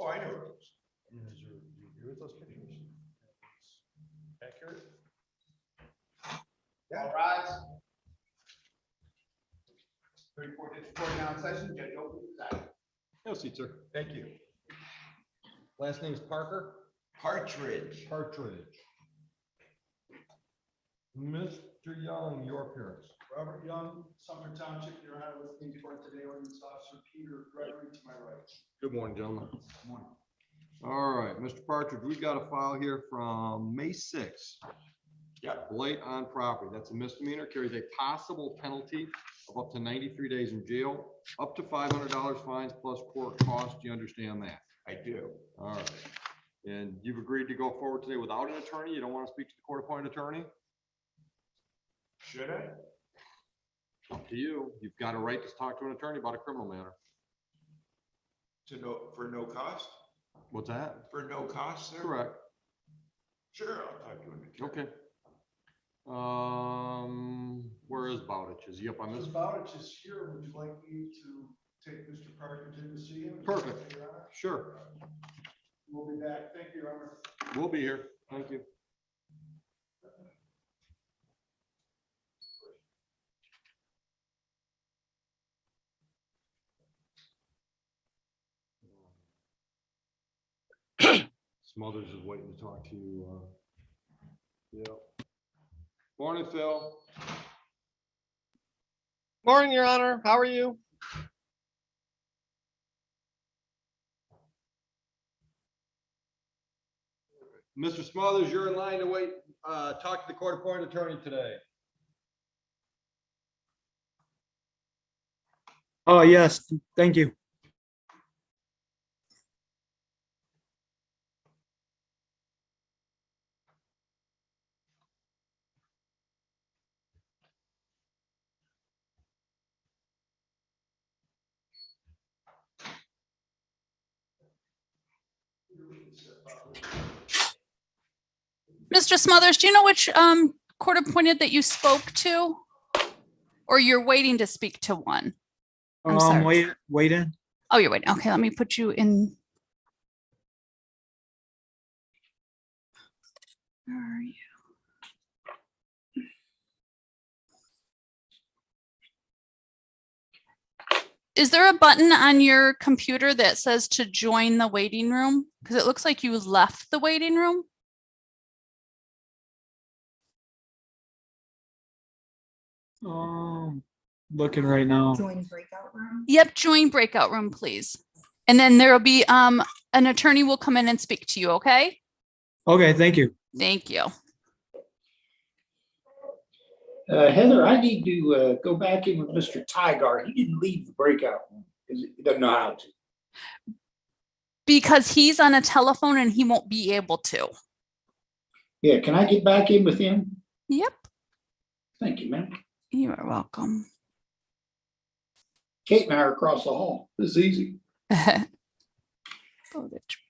Oh, I know those. Do you agree with those pictures? Accurate? Yeah. All rise. 34 district court now in session. Judge Open presiding. No seat, sir. Thank you. Last name is Parker? Partridge. Partridge. Mr. Young, your appearance. Robert Young, Sumner Township, Your Honor, with me before today, ordinance officer Peter Gregory to my right. Good morning, gentlemen. Good morning. All right, Mr. Partridge, we've got a file here from May 6th. Yeah. Blight on property. That's a misdemeanor, carries a possible penalty of up to 93 days in jail, up to $500 fines plus court costs. Do you understand that? I do. All right. And you've agreed to go forward today without an attorney? You don't want to speak to the court-appointed attorney? Should I? Up to you. You've got a right to talk to an attorney about a criminal matter. For no cost? What's that? For no cost, sir? Correct. Sure, I'll talk to him. Okay. Where is Bowditch? Is he up on this? Mr. Bowditch is here. Would you like me to take Mr. Parker in to see him? Perfect. Your Honor? Sure. We'll be back. Thank you, Your Honor. We'll be here. Thank you. Smothers is waiting to talk to you. Yeah. Morning, Phil. Morning, Your Honor. How are you? Mr. Smothers, you're in line to wait, talk to the court-appointed attorney today. Oh, yes, thank you. Mr. Smothers, do you know which court appointed that you spoke to? Or you're waiting to speak to one? I'm sorry. Waiting. Oh, you're waiting. Okay, let me put you in. Where are you? Is there a button on your computer that says to join the waiting room? Because it looks like you left the waiting room. Looking right now. Join breakout room. Yep, join breakout room, please. And then there will be an attorney will come in and speak to you, okay? Okay, thank you. Thank you. Heather, I need to go back in with Mr. Tygar. He didn't leave the breakout room because he doesn't know how to. Because he's on a telephone and he won't be able to. Yeah, can I get back in with him? Yep. Thank you, ma'am. You are welcome. Kate and I are across the hall. This is easy. Oh, the trading.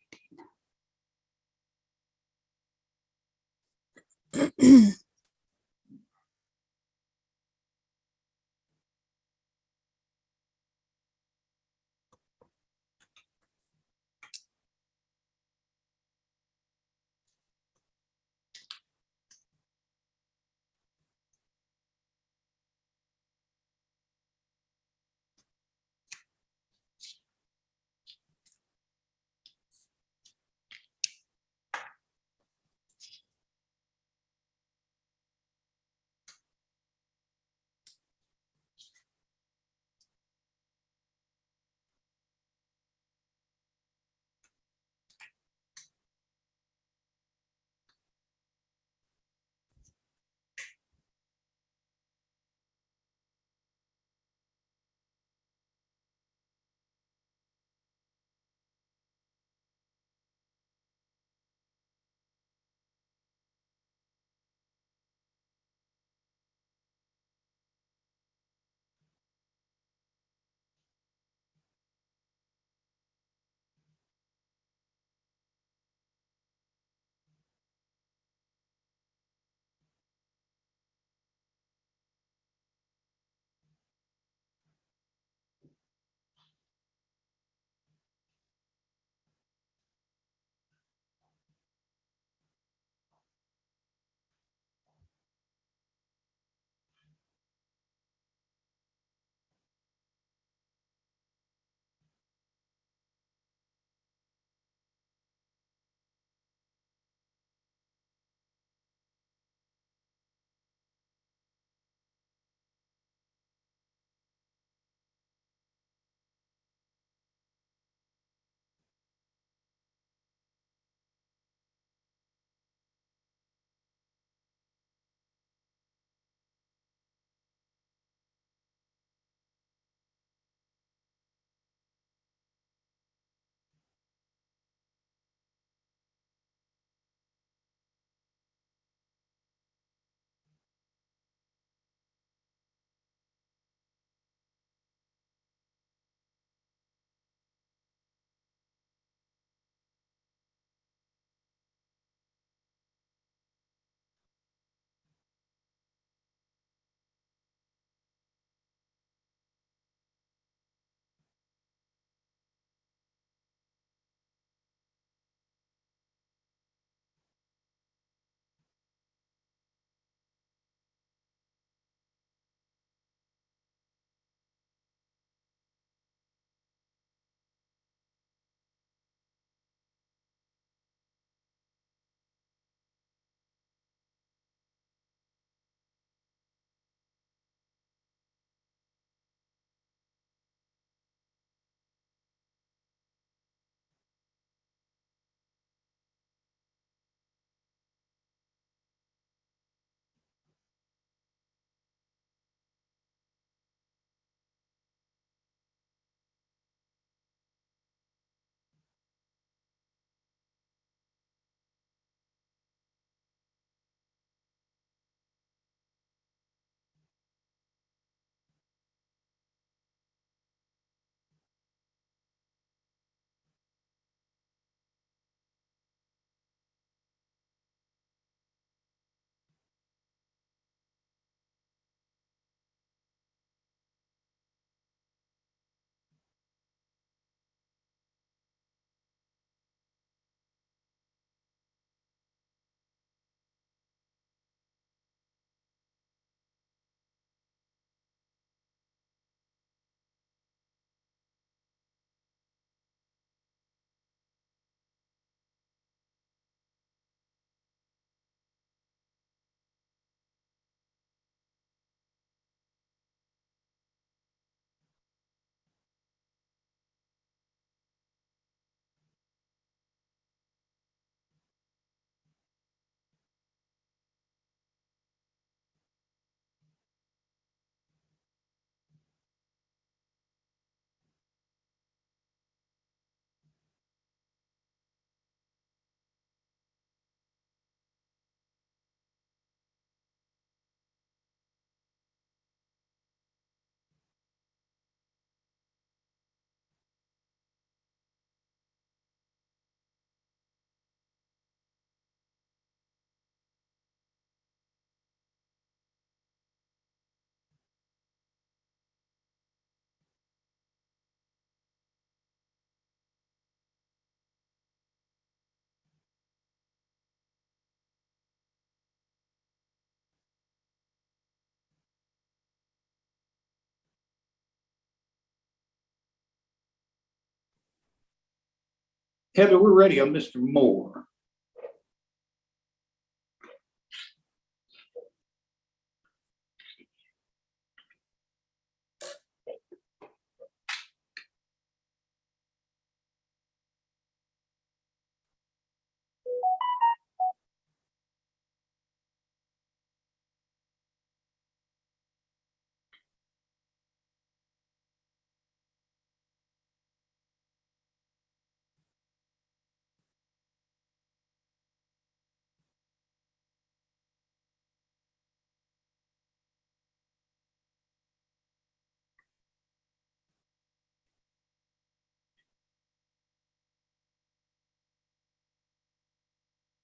Heather, we're ready on Mr. Moore.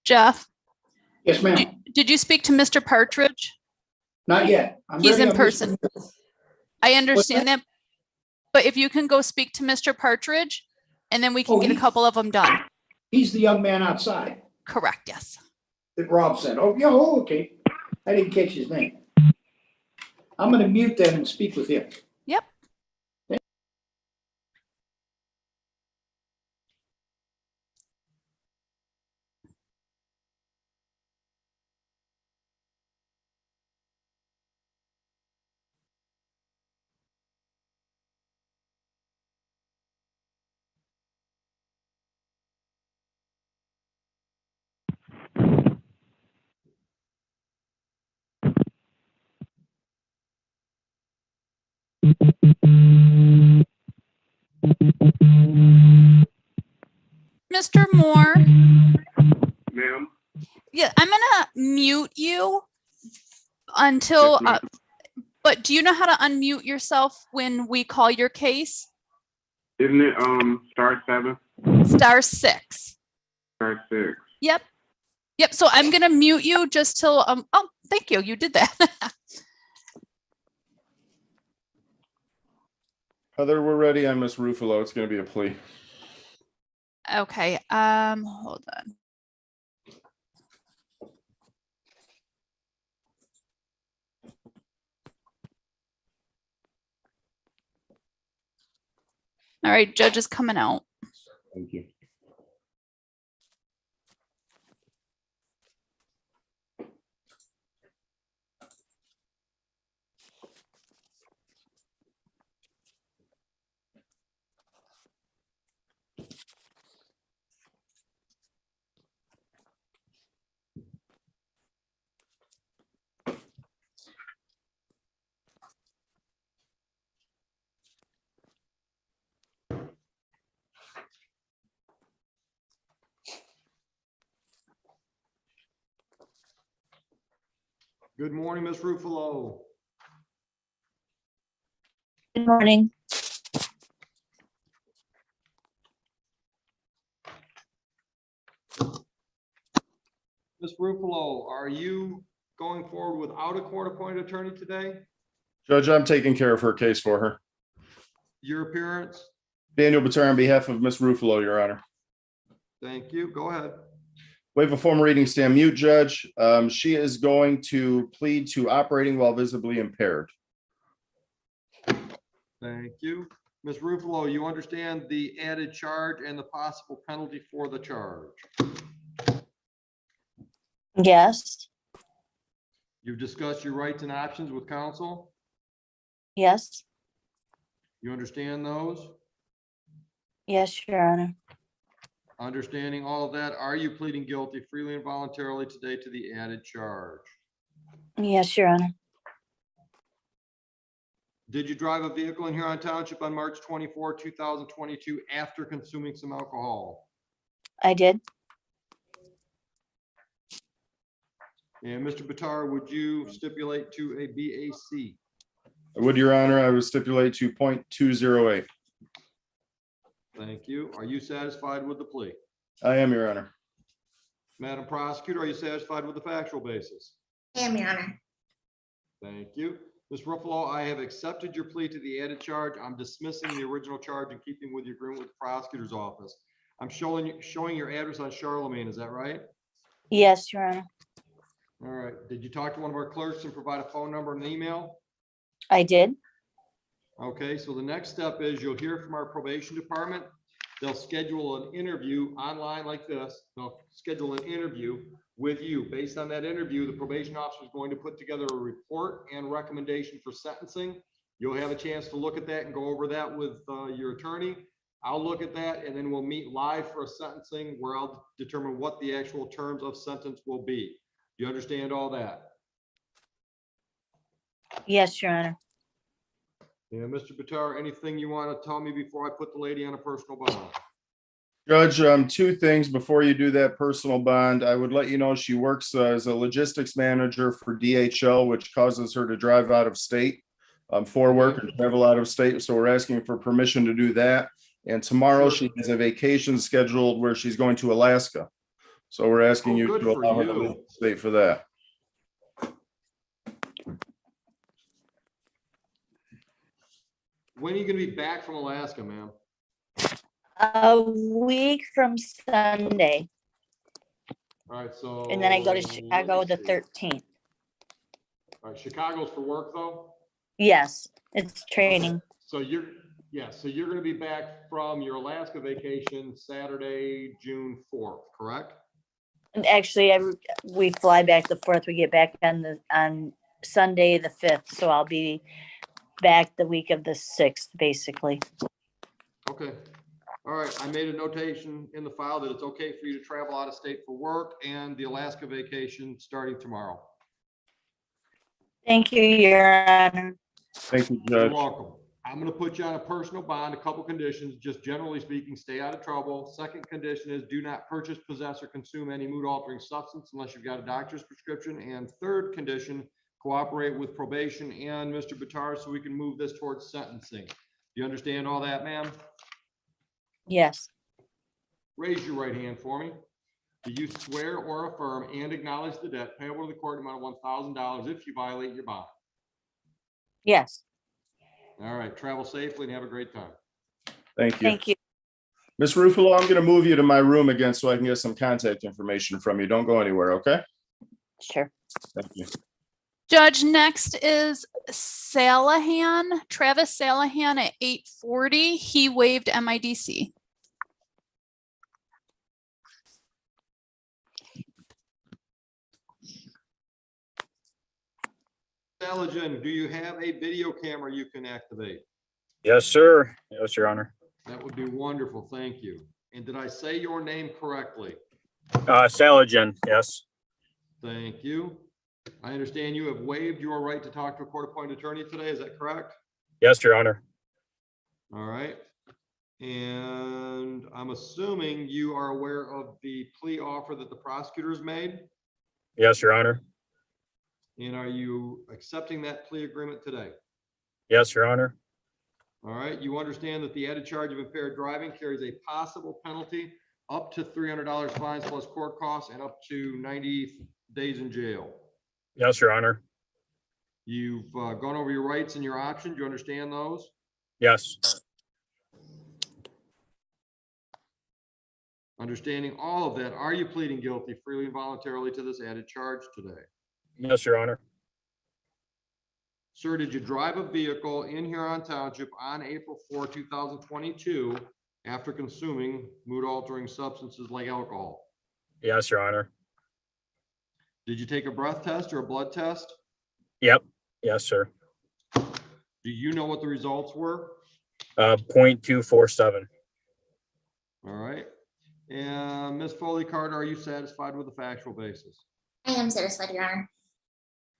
Jeff, Yes, ma'am. did you speak to Mr. Partridge? Not yet. I'm He's ready in on Mr. person. Moore. I understand that, but if you can go speak to Mr. Partridge, and then we can Oh, get a couple of them done. He's the young man outside Correct, yes. that Rob said. Oh, yeah, oh, okay. I didn't catch his name. I'm gonna mute them and speak with him. Yep. Mr. Moore, Ma'am? yeah, I'm gonna mute you until, Yes, ma'am. but do you know how to unmute yourself when we call your case? Isn't it, *7, *6. *6? Yep. Yep. So I'm gonna mute you just till, oh, thank you. You did that. Heather, we're ready on Miss Ruffalo. It's going to be a plea. Okay, hold on. All right, judge is coming out. Thank you. Good morning, Ms. Ruffalo. Good morning. Ms. Ruffalo, are you going forward without a court-appointed attorney today? Judge, I'm taking care of her case for her. Your appearance? Daniel Batar on behalf of Miss Ruffalo, Your Honor. Thank you. Go ahead. Waive a formal reading, stand mute, Judge. She is going to plead to operating while visibly impaired. Thank you. Ms. Ruffalo, you understand the added charge and the possible penalty for the charge? Yes, You've discussed your rights and options with counsel? yes, You understand those? yes, Your Honor. Understanding all of that, are you pleading guilty freely and voluntarily today to the added charge? Yes, Your Honor. Did you drive a vehicle in Huron Township on March 24, 2022 after consuming some alcohol? I did. And Mr. Batar, would you stipulate to a BAC? I would, Your Honor, I would stipulate to .208. Thank you. Are you satisfied with the plea? I am, Your Honor. Madam Prosecutor, are you satisfied with the factual basis? I am, Your Honor. Thank you. Ms. Ruffalo, I have accepted your plea to the added charge. I'm dismissing the original charge in keeping with your agreement with the prosecutor's office. I'm showing your address on Charlemagne, is that right? Yes, Your Honor. All right. Did you talk to one of our clerks and provide a phone number and an email? I did. Okay, so the next step is you'll hear from our probation department. They'll schedule an interview online like this. They'll schedule an interview with you. Based on that interview, the probation officer is going to put together a report and recommendation for sentencing. You'll have a chance to look at that and go over that with your attorney. I'll look at that, and then we'll meet live for a sentencing where I'll determine what the actual terms of sentence will be. Do you understand all that? Yes, Your Honor. Yeah, Mr. Bitar, anything you want to tell me before I put the lady on a personal bond? Judge, two things before you do that personal bond. I would let you know she works as a logistics manager for DHL, which causes her to drive out of state for work and travel out of state. So we're asking for permission to do that. And tomorrow she has a vacation scheduled where she's going to Alaska. So we're asking you good to for allow her to you. leave the state for that. When are you going to be back from Alaska, ma'am? A week from Sunday, All right, so. and then I go to let me Chicago the see. 13th. All right, Chicago's for work though? Yes, it's training. So you're going to be back from your Alaska vacation Saturday, June 4th, correct? And actually, we fly back the 4th. We get back on Sunday the 5th, so I'll be back the week of the 6th, basically. Okay. All right, I made a notation in the file that it's okay for you to travel out of state for work and the Alaska vacation starting tomorrow. Thank you, Your Honor. Thank you, You're Judge. welcome. I'm going to put you on a personal bond, a couple conditions, just generally speaking, stay out of trouble. Second condition is do not purchase, possess, or consume any mood altering substance unless you've got a doctor's prescription. And third condition, cooperate with probation and Mr. Bitar so we can move this towards sentencing. Do you understand all that, ma'am? Yes, Raise your right hand for me. Do you swear or affirm and acknowledge the debt payable to the court amount of $1,000 if you violate your bond? yes. All right, travel safely and have a great time. Thank you. Thank you. Ms. Ruffalo, I'm going to move you to my room again so I can get some contact information from you. Don't go anywhere, okay? Sure. Thank you. Judge, next is Salahan, Travis Salahan at 840. He waived MIDC. Saligen, do you have a video camera you can activate? Yes, sir. Yes, Your Honor. That would be wonderful. Thank you. And did I say your name correctly? Salagen, yes. Thank you. I understand you have waived your right to talk to a court-appointed attorney today. Is that correct? Yes, Your Honor. All right. And I'm assuming you are aware of the plea offer that the prosecutors made? Yes, Your Honor. And are you accepting that plea agreement today? Yes, Your Honor. All right. You understand that the added charge of impaired driving carries a possible penalty up to $300 fines plus court costs and up to 90 days in jail. Yes, Your Honor. You've gone over your rights and your options. You understand those? Yes. Understanding all of that, are you pleading guilty freely and voluntarily to this added charge today? Yes, Your Honor. Sir, did you drive a vehicle in Huron Township on April 4, 2022 after consuming mood-altering substances like alcohol? Yes, Your Honor. Did you take a breath test or a blood test? Yep. Yes, sir. Do you know what the results were? 0.247. All right. And Ms. Foley Carter, are you satisfied with the factual basis? I am satisfied, Your Honor.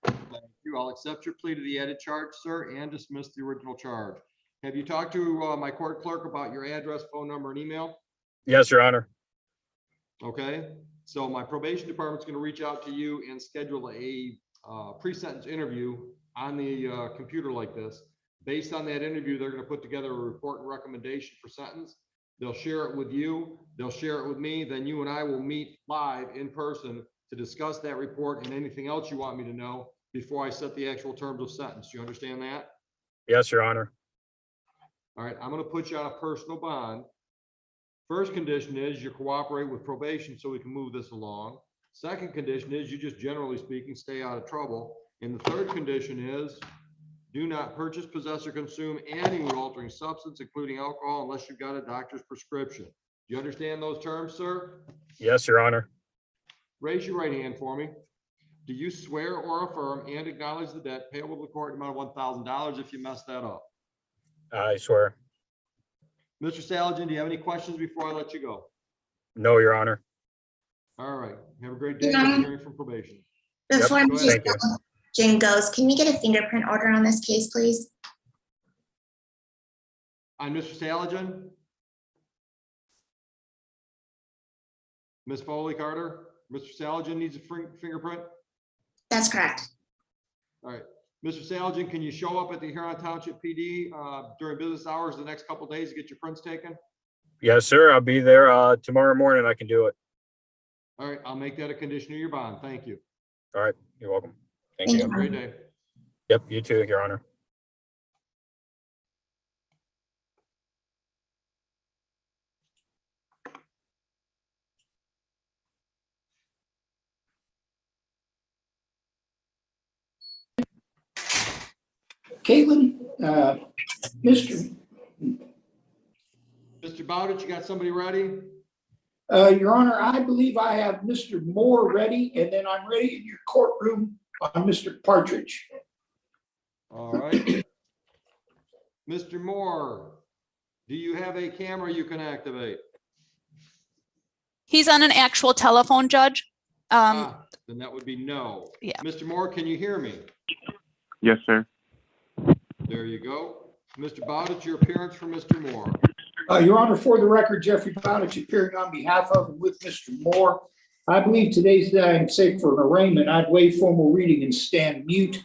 Thank you. I'll accept your plea to the added charge, sir, and dismiss the original charge. Have you talked to my court clerk about your address, phone number, and email? Yes, Your Honor. Okay. So my probation department's going to reach out to you and schedule a pre-sentence interview on the computer like this. Based on that interview, they're going to put together a report and recommendation for sentence. They'll share it with you. They'll share it with me. Then you and I will meet live in person to discuss that report and anything else you want me to know before I set the actual terms of sentence. Do you understand that? Yes, Your Honor. All right. I'm going to put you on a personal bond. First condition is you cooperate with probation so we can move this along. Second condition is you just generally speaking, stay out of trouble. And the third condition is Do not purchase, possess, or consume any mood-altering substance, including alcohol, unless you've got a doctor's prescription. Do you understand those terms, sir? Yes, Your Honor. Raise your right hand for me. Do you swear or affirm and acknowledge the debt payable to the court in the amount of $1,000 if you mess that up? I swear. Mr. Saligen, do you have any questions before I let you go? No, Your Honor. All right. Have a great day. Your Honor. Hearing from probation. Before Yep, Mr. thank you. Jim goes, can we get a fingerprint order on this case, please? On Mr. Saligen? Ms. Foley Carter? Mr. Saligen needs a fingerprint? That's correct. All right. Mr. Saligen, can you show up at the Huron Township PD during business hours the next couple of days to get your prints taken? Yes, sir. I'll be there tomorrow morning. I can do it. All right. I'll make that a condition of your bond. Thank you. All right. You're welcome. Thank Thank you. Have a great day. Yep, you too, Your Honor. Caitlin, Mr. Mr. Bowditch, you got somebody ready? Your Honor, I believe I have Mr. Moore ready, and then I'm ready in your courtroom on Mr. Partridge. All right. Mr. Moore, do you have a camera you can activate? He's on an actual telephone, Judge. Then that would be no. Yeah. Mr. Moore, can you hear me? Yes, sir. There you go. Mr. Bowditch, your appearance for Mr. Moore. Your Honor, for the record, Jeffrey Bowditch appearing on behalf of and with Mr. Moore. I believe today's day I'm safe for an arraignment. I'd waive formal reading and stand mute.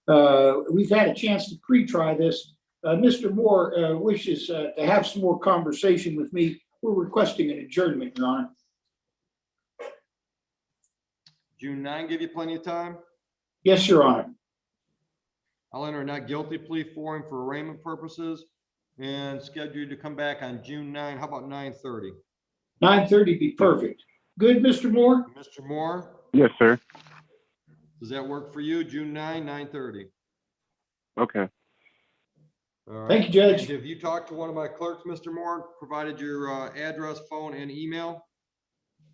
We've had a chance to pre-try this. Mr. Moore wishes to have some more conversation with me. We're requesting an adjournment, Your Honor. June 9 give you plenty of time? Yes, Your Honor. I'll enter a not guilty plea for him for arraignment purposes and schedule you to come back on June 9. How about 9:30? 9:30 be perfect. Good, Mr. Moore? Mr. Moore, Yes, sir. does that work for you? June 9, 9:30. Okay. All right. Thank you, Judge. And have you talked to one of my clerks, Mr. Moore, provided your address, phone, and email?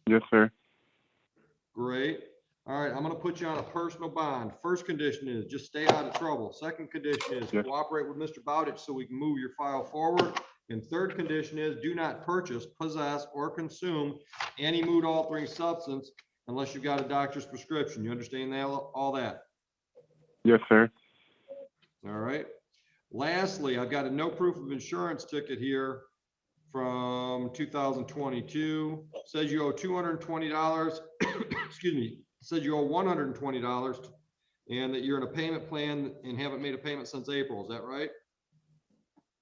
Yes, sir. Great. All right, I'm gonna put you on a personal bond. First condition is just stay out of trouble. Second condition is Yes. cooperate with Mr. Bowditch so we can move your file forward. And third condition is do not purchase, possess, or consume any mood altering substance unless you've got a doctor's prescription. You understand that, all that? Yes, sir. All right. Lastly, I've got a no proof of insurance ticket here from 2022. Says you owe $220. Excuse me. Says you owe $120 and that you're in a payment plan and haven't made a payment since April. Is that right?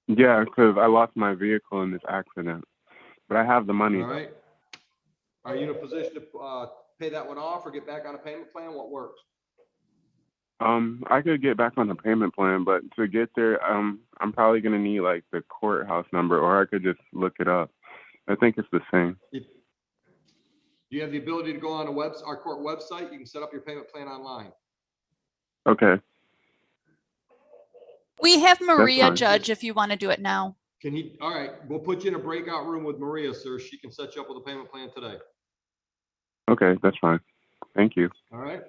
Yeah, because I lost my vehicle in this accident, but I have the money. All right. Are you in a position to pay that one off or get back on a payment plan? What works? I could get back on the payment plan, but to get there, I'm probably gonna need like the courthouse number, or I could just look it up. I think it's the same. Do you have the ability to go on our court website? You can set up your payment plan online. Okay. We have Maria, fine. Judge, if you want to do it now. Can he? All right, we'll put you in a breakout room with Maria, sir. She can set you up with a payment plan today. Okay, that's fine. Thank you. All right.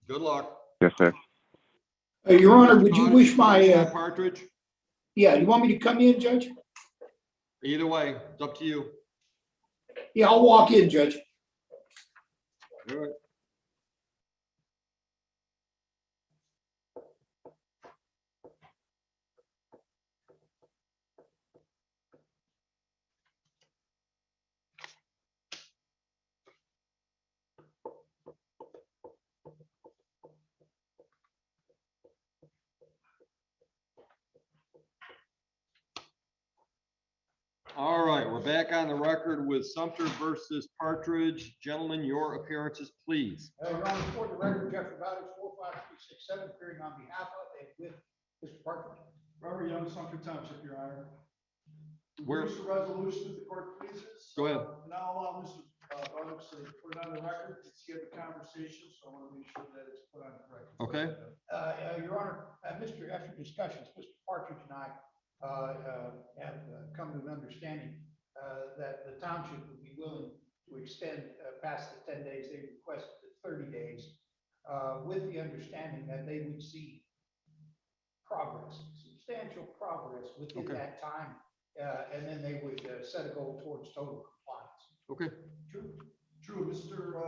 Good luck. Yes, sir. Your Honor, would you wish my, Partridge? yeah, you want me to come in, Judge? Either way, it's up to you. Yeah, I'll walk in, Judge. All right. All right, we're back on the record with Sumter versus Partridge. Gentlemen, your appearances, please. Your Honor, for the record, Jeffrey Bowditch, 45367, appearing on behalf of and with Mr. Partridge. Robert Young, Sumter Township, Your Honor. Where- Where's the resolution of the court pleases? Go ahead. Now allow Mr. so put it on the record, let's get the conversation, so I want to make sure that it's put on the record. Okay. Your Honor, after discussions, Mr. Partridge and I have come to an understanding that the township would be willing to extend past the 10 days. They requested 30 days with the understanding that they would see progress, substantial progress within Okay. that time. And then they would set a goal towards total compliance. Okay. True, Mr.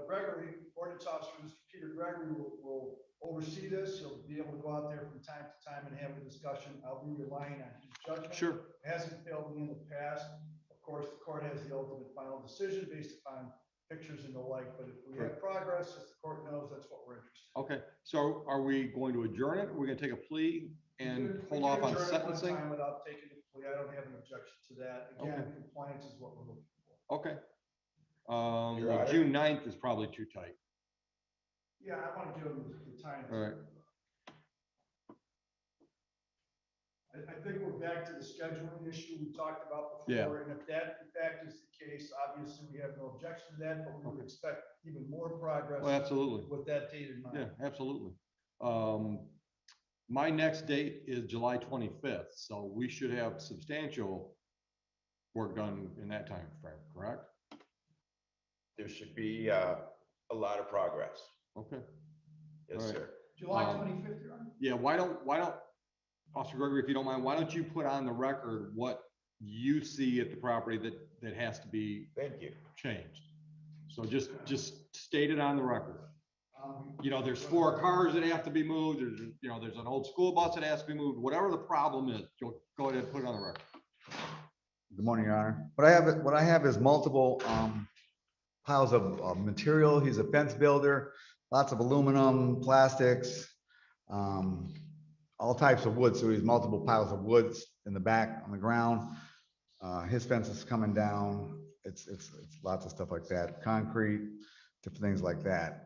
Gregory, ordinance officer, Mr. Peter Gregory will oversee this. He'll be able to go out there from time to time and have a discussion. I'll be relying on his judgment. Sure. Hasn't failed me in the past. Of course, the court has the ultimate final decision based upon pictures and the like, but if we have progress, as the court knows, that's what we're interested in. Okay, so are we going to adjourn it? We're gonna take a plea and hold off on sentencing? Without taking the plea, I don't have an objection to that. Again, Okay. compliance is what we're looking for. Okay. Your Honor. June 9th is probably too tight. Yeah, I want to give them the time. All right. I think we're back to the scheduling issue we talked about before. Yeah. And if that in fact is the case, obviously we have no objection to that, but we would expect even more progress. Well, absolutely. With that date in mind. Yeah, absolutely. My next date is July 25th, so we should have substantial work done in that time frame, correct? There should be a lot of progress. Okay. Yes, All right. sir. July 25th, Your Honor? Yeah, why don't, Officer Gregory, if you don't mind, why don't you put on the record what you see at the property that has to be Thank you. changed? So just state it on the record. You know, there's 4 cars that have to be moved, there's an old school bus that has to be moved, whatever the problem is, you'll go ahead and put it on the record. Good morning, Your Honor. What I have is multiple piles of material. He's a fence builder, lots of aluminum, plastics, all types of wood. So he's multiple piles of woods in the back on the ground. His fence is coming down. It's lots of stuff like that. Concrete, different things like that.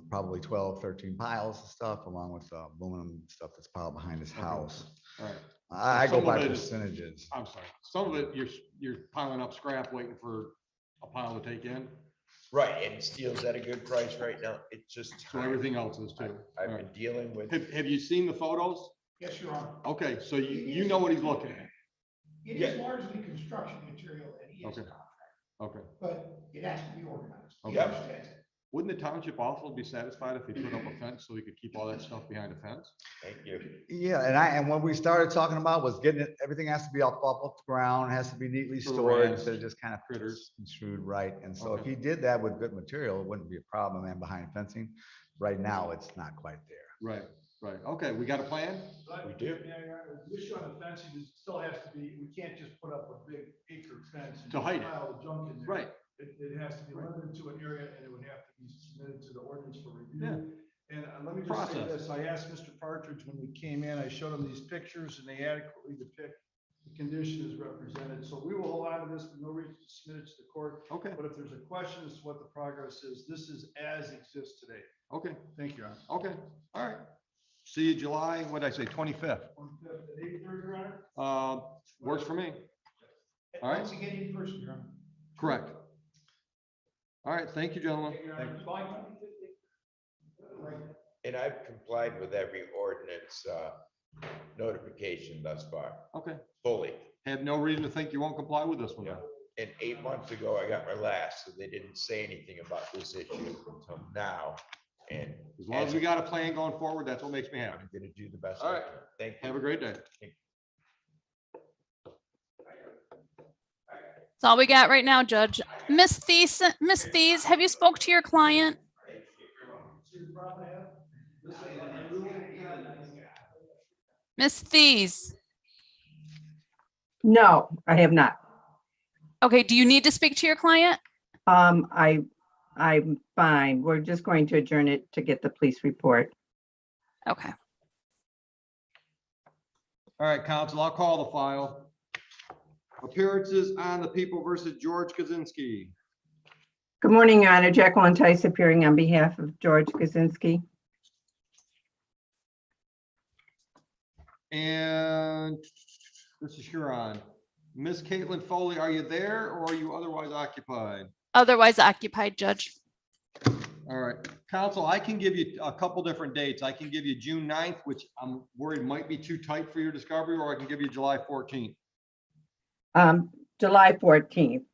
Probably 12, 13 piles of stuff along with aluminum stuff that's piled behind his house. All right. I go Some by of it is- percentages. I'm sorry. Some of it, you're piling up scrap waiting for a pile to take in. Right, and steel's at a good price right now. It's just So time. everything else is too. I've All been right. dealing with. Have you seen the photos? Yes, Your Honor. Okay, so you know what he's looking at. It is largely construction material and he is a Okay. contractor, Okay. but it has to be organized. He Okay. understands it. Wouldn't the township also be satisfied if he put up a fence so he could keep all that stuff behind a fence? Thank you. Yeah, and what we started talking about was getting it, everything has to be up the ground, has to be neatly For the stored rats. instead of just kind of Critters. construed right. And so if Okay. he did that with good material, it wouldn't be a problem. And behind fencing, right now, it's not quite there. Right, right. Okay, we got a plan? We do. Yeah, Your Honor, the issue on the fencing is it still has to be, we can't just put up a big acre fence. And To hide it. pile of junk in there. Right. It has to be limited to an area and it would have to be submitted to the ordinance for review. Yeah. And let me just say Process. this, I asked Mr. Partridge when we came in, I showed him these pictures and they adequately depict the condition as represented. So we will hold on to this, but no reason to submit it to the court. Okay, But if there's a question as to what the progress is, this is as exists today. okay, Thank you, Your Honor. okay. All right. See you July, what'd I say, 25th? 25th at 8:30, Your Honor? Works for me. All right. Once again, in person, Your Honor. Correct. All right, thank you, gentlemen. Your Honor, July 25th. Right. And I've complied with every ordinance notification thus far, Okay. fully. Have no reason to think you won't comply with this one. then. And 8 months ago, I got my last, so they didn't say anything about this issue until now. And As long as we got a plan going forward, that's what makes me happy. I'm gonna do the best All I right. can. Thank you. Have a great day. That's all we got right now, Judge. Miss Thies, have you spoke to your client? Miss Thies. No, I have not. Okay, do you need to speak to your client? I'm fine. We're just going to adjourn it to get the police report. Okay. All right, counsel, I'll call the file. Appearances on the People versus George Kaczynski. Good morning, Your Honor. Jacqueline Tice appearing on behalf of George Kaczynski. And this is Huron. Miss Caitlin Foley, are you there or are you otherwise occupied? Otherwise occupied, Judge. All right, counsel, I can give you a couple different dates. I can give you June 9th, which I'm worried might be too tight for your discovery, or I can give you July 14th. July 14th,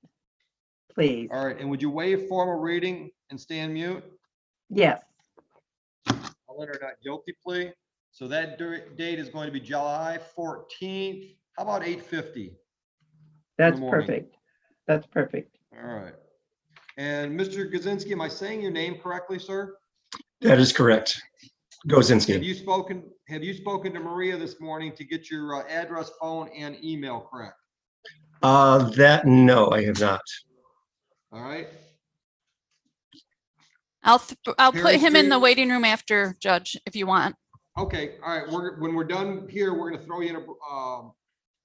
please. All right, and would you waive formal reading and stand mute? Yes, I'll enter not guilty plea. So that date is going to be July 14th. How about 8:50? that's morning. perfect. That's perfect. All right. And Mr. Gazinski, am I saying your name correctly, sir? That is correct. Have Gozinski. you spoken to Maria this morning to get your address, phone, and email correct? No, I have not. All right. I'll put Perry him in the Street. waiting room after, Judge, if you want. Okay, all right. When we're done here, we're gonna throw you in a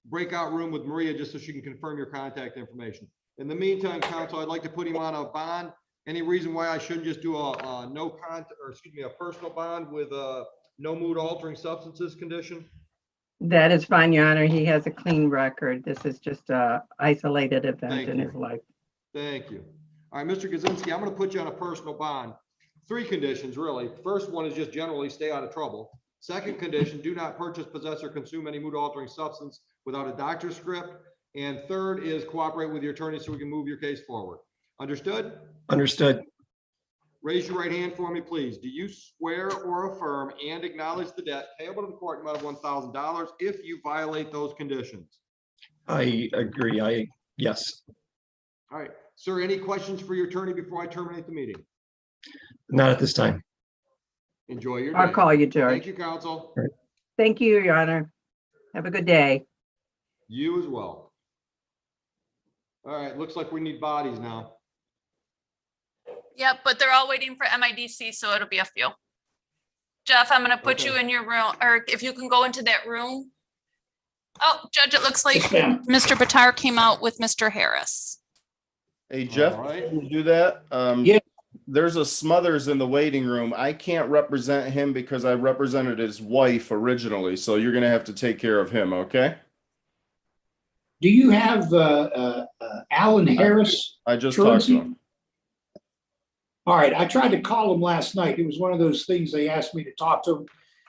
breakout room with Maria just so she can confirm your contact information. In the meantime, counsel, I'd like to put him on a bond. Any reason why I shouldn't just do a a personal bond with a no mood altering substances condition? That is fine, Your Honor. He has a clean record. This is just a isolated event Thank in you. his life. Thank you. All right, Mr. Gazinski, I'm gonna put you on a personal bond. 3 conditions, really. First one is just generally stay out of trouble. Second condition, do not purchase, possess, or consume any mood altering substance without a doctor's script. And third is cooperate with your attorney so we can move your case forward. Understood? Understood. Raise your right hand for me, please. Do you swear or affirm and acknowledge the debt payable to the court in the amount of $1,000 if you violate those conditions? I agree. Yes. All right, sir, any questions for your attorney before I terminate the meeting? Not at this time. Enjoy your day. I'll call you, George. Thank you, counsel. Thank you, Your Honor. Have a good day. You as well. All right, looks like we need bodies now. Yep, but they're all waiting for MIDC, so it'll be a few. Jeff, I'm gonna put you Okay. in your room, or if you can go into that room. Oh, Judge, it looks like Yes, ma'am. Mr. Batar came out with Mr. Harris. Hey, Jeff, All right. before you do that. Yeah. There's a Smothers in the waiting room. I can't represent him because I represented his wife originally. So you're going to have to take care of him. Okay. Do you have Alan Harris? I just talked to Truancy? him. All right, I tried to call him last night. It was one of those things they asked me to talk to him.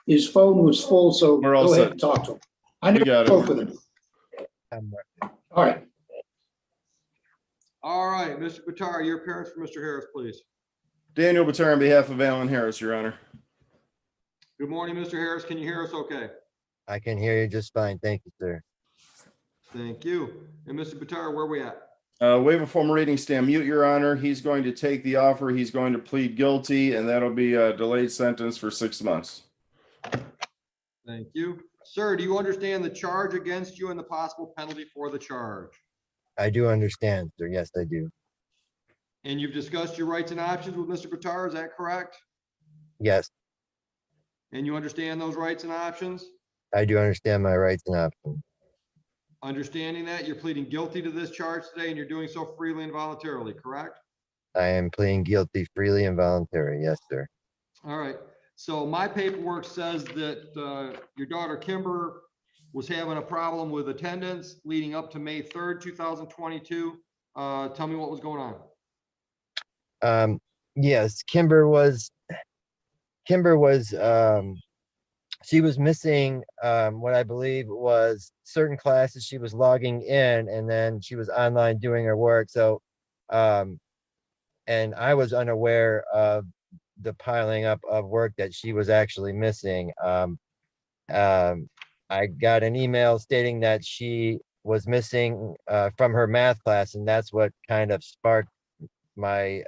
His phone was full, so We're all go ahead set. and talk to him. I We never got it. spoke with him. All right. All right, Mr. Batar, your appearance for Mr. Harris, please. Daniel Batar on behalf of Alan Harris, Your Honor. Good morning, Mr. Harris. Can you hear us okay? I can hear you just fine. Thank you, sir. Thank you. And Mr. Batar, where are we at? Waive a formal reading, stand mute, Your Honor. He's going to take the offer. He's going to plead guilty, and that'll be a delayed sentence for 6 months. Thank you. Sir, do you understand the charge against you and the possible penalty for the charge? I do understand, sir. Yes, I do. And you've discussed your rights and options with Mr. Batar, is that correct? Yes, And you understand those rights and options? I do understand my rights and options. Understanding that, you're pleading guilty to this charge today and you're doing so freely and voluntarily, correct? I am pleading guilty freely and voluntary. Yes, sir. All right. So my paperwork says that your daughter Kimber was having a problem with attendance leading up to May 3rd, 2022. Tell me what was going on. Yes, Kimber was she was missing what I believe was certain classes. She was logging in and then she was online doing her work. So and I was unaware of the piling up of work that she was actually missing. I got an email stating that she was missing from her math class, and that's what kind of sparked my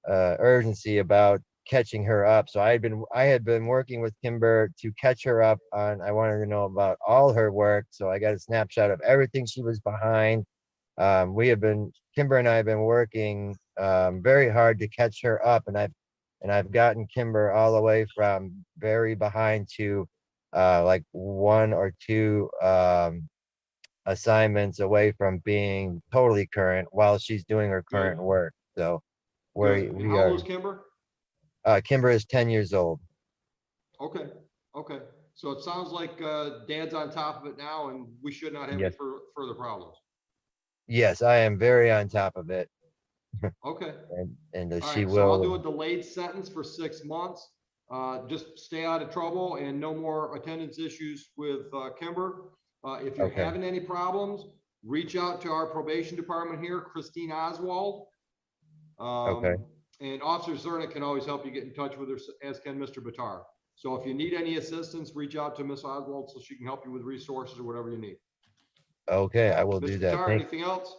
urgency about catching her up. So I had been working with Kimber to catch her up on, I wanted to know about all her work. So I got a snapshot of everything she was behind. Kimber and I have been working very hard to catch her up, and I've gotten Kimber all the way from very behind to like 1 or 2 assignments away from being totally current while she's doing her current work. So Good. And how old is Kimber? Kimber is 10 years old. Okay. Okay. So it sounds like Dad's on top of it now, and we should not have Yes. any further problems. Yes, I am very on top of it. Okay. And All she right, so I'll do will, a delayed sentence for 6 months. Just stay out of trouble and no more attendance issues with Kimber. If you're Okay. having any problems, reach out to our probation department here, Christine Oswald. Okay. And Officer Zernick can always help you get in touch with her, as can Mr. Batar. So if you need any assistance, reach out to Miss Oswald so she can help you with resources or whatever you need. okay, I will do Mr. that. Batar, Thank, anything else?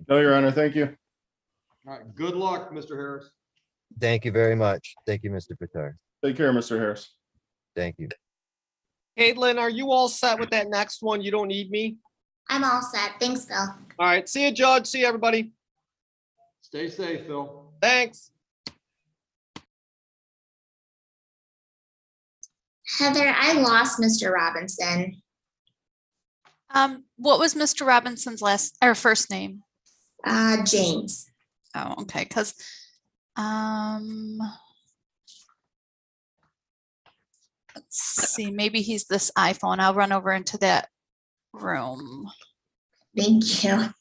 No, Your Honor, thank you. All right, good luck, Mr. Harris. thank you very much. Thank you, Mr. Patar. Take care, Mr. Harris. Thank you. Caitlin, are you all set with that next one? You don't need me? I'm all set. Thanks, Phil. All right, see you, Judge. See you, everybody. Stay safe, Phil. Thanks. Heather, I lost Mr. Robinson. What was Mr. Robinson's last or first name? James. Oh, okay, because let's see, maybe he's this iPhone. I'll run over into that room. Thank you.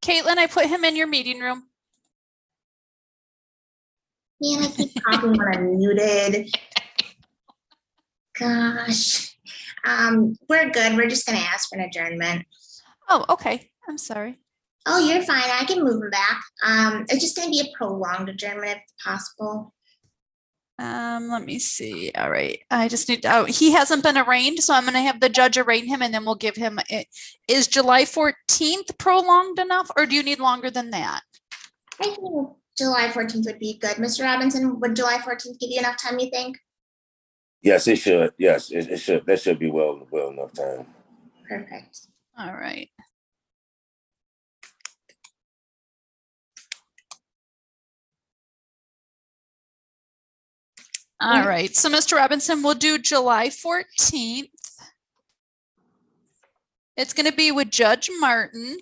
Caitlin, I put him in your meeting room. Man, I keep talking when I'm muted. Gosh. We're good. We're just gonna ask for an adjournment. Oh, okay. I'm sorry. Oh, you're fine. I can move him back. It's just gonna be a prolonged adjournment if possible. Let me see. All right. I just need, oh, he hasn't been arraigned, so I'm gonna have the judge arraign him and then we'll give him, is July 14th prolonged enough or do you need longer than that? I think July 14th would be good. Mr. Robinson, would July 14th give you enough time, you think? Yes, it should. Yes, it should. That should be well enough time. Perfect. All right. All right. So Mr. Robinson, we'll do July 14th. It's going to be with Judge Martin.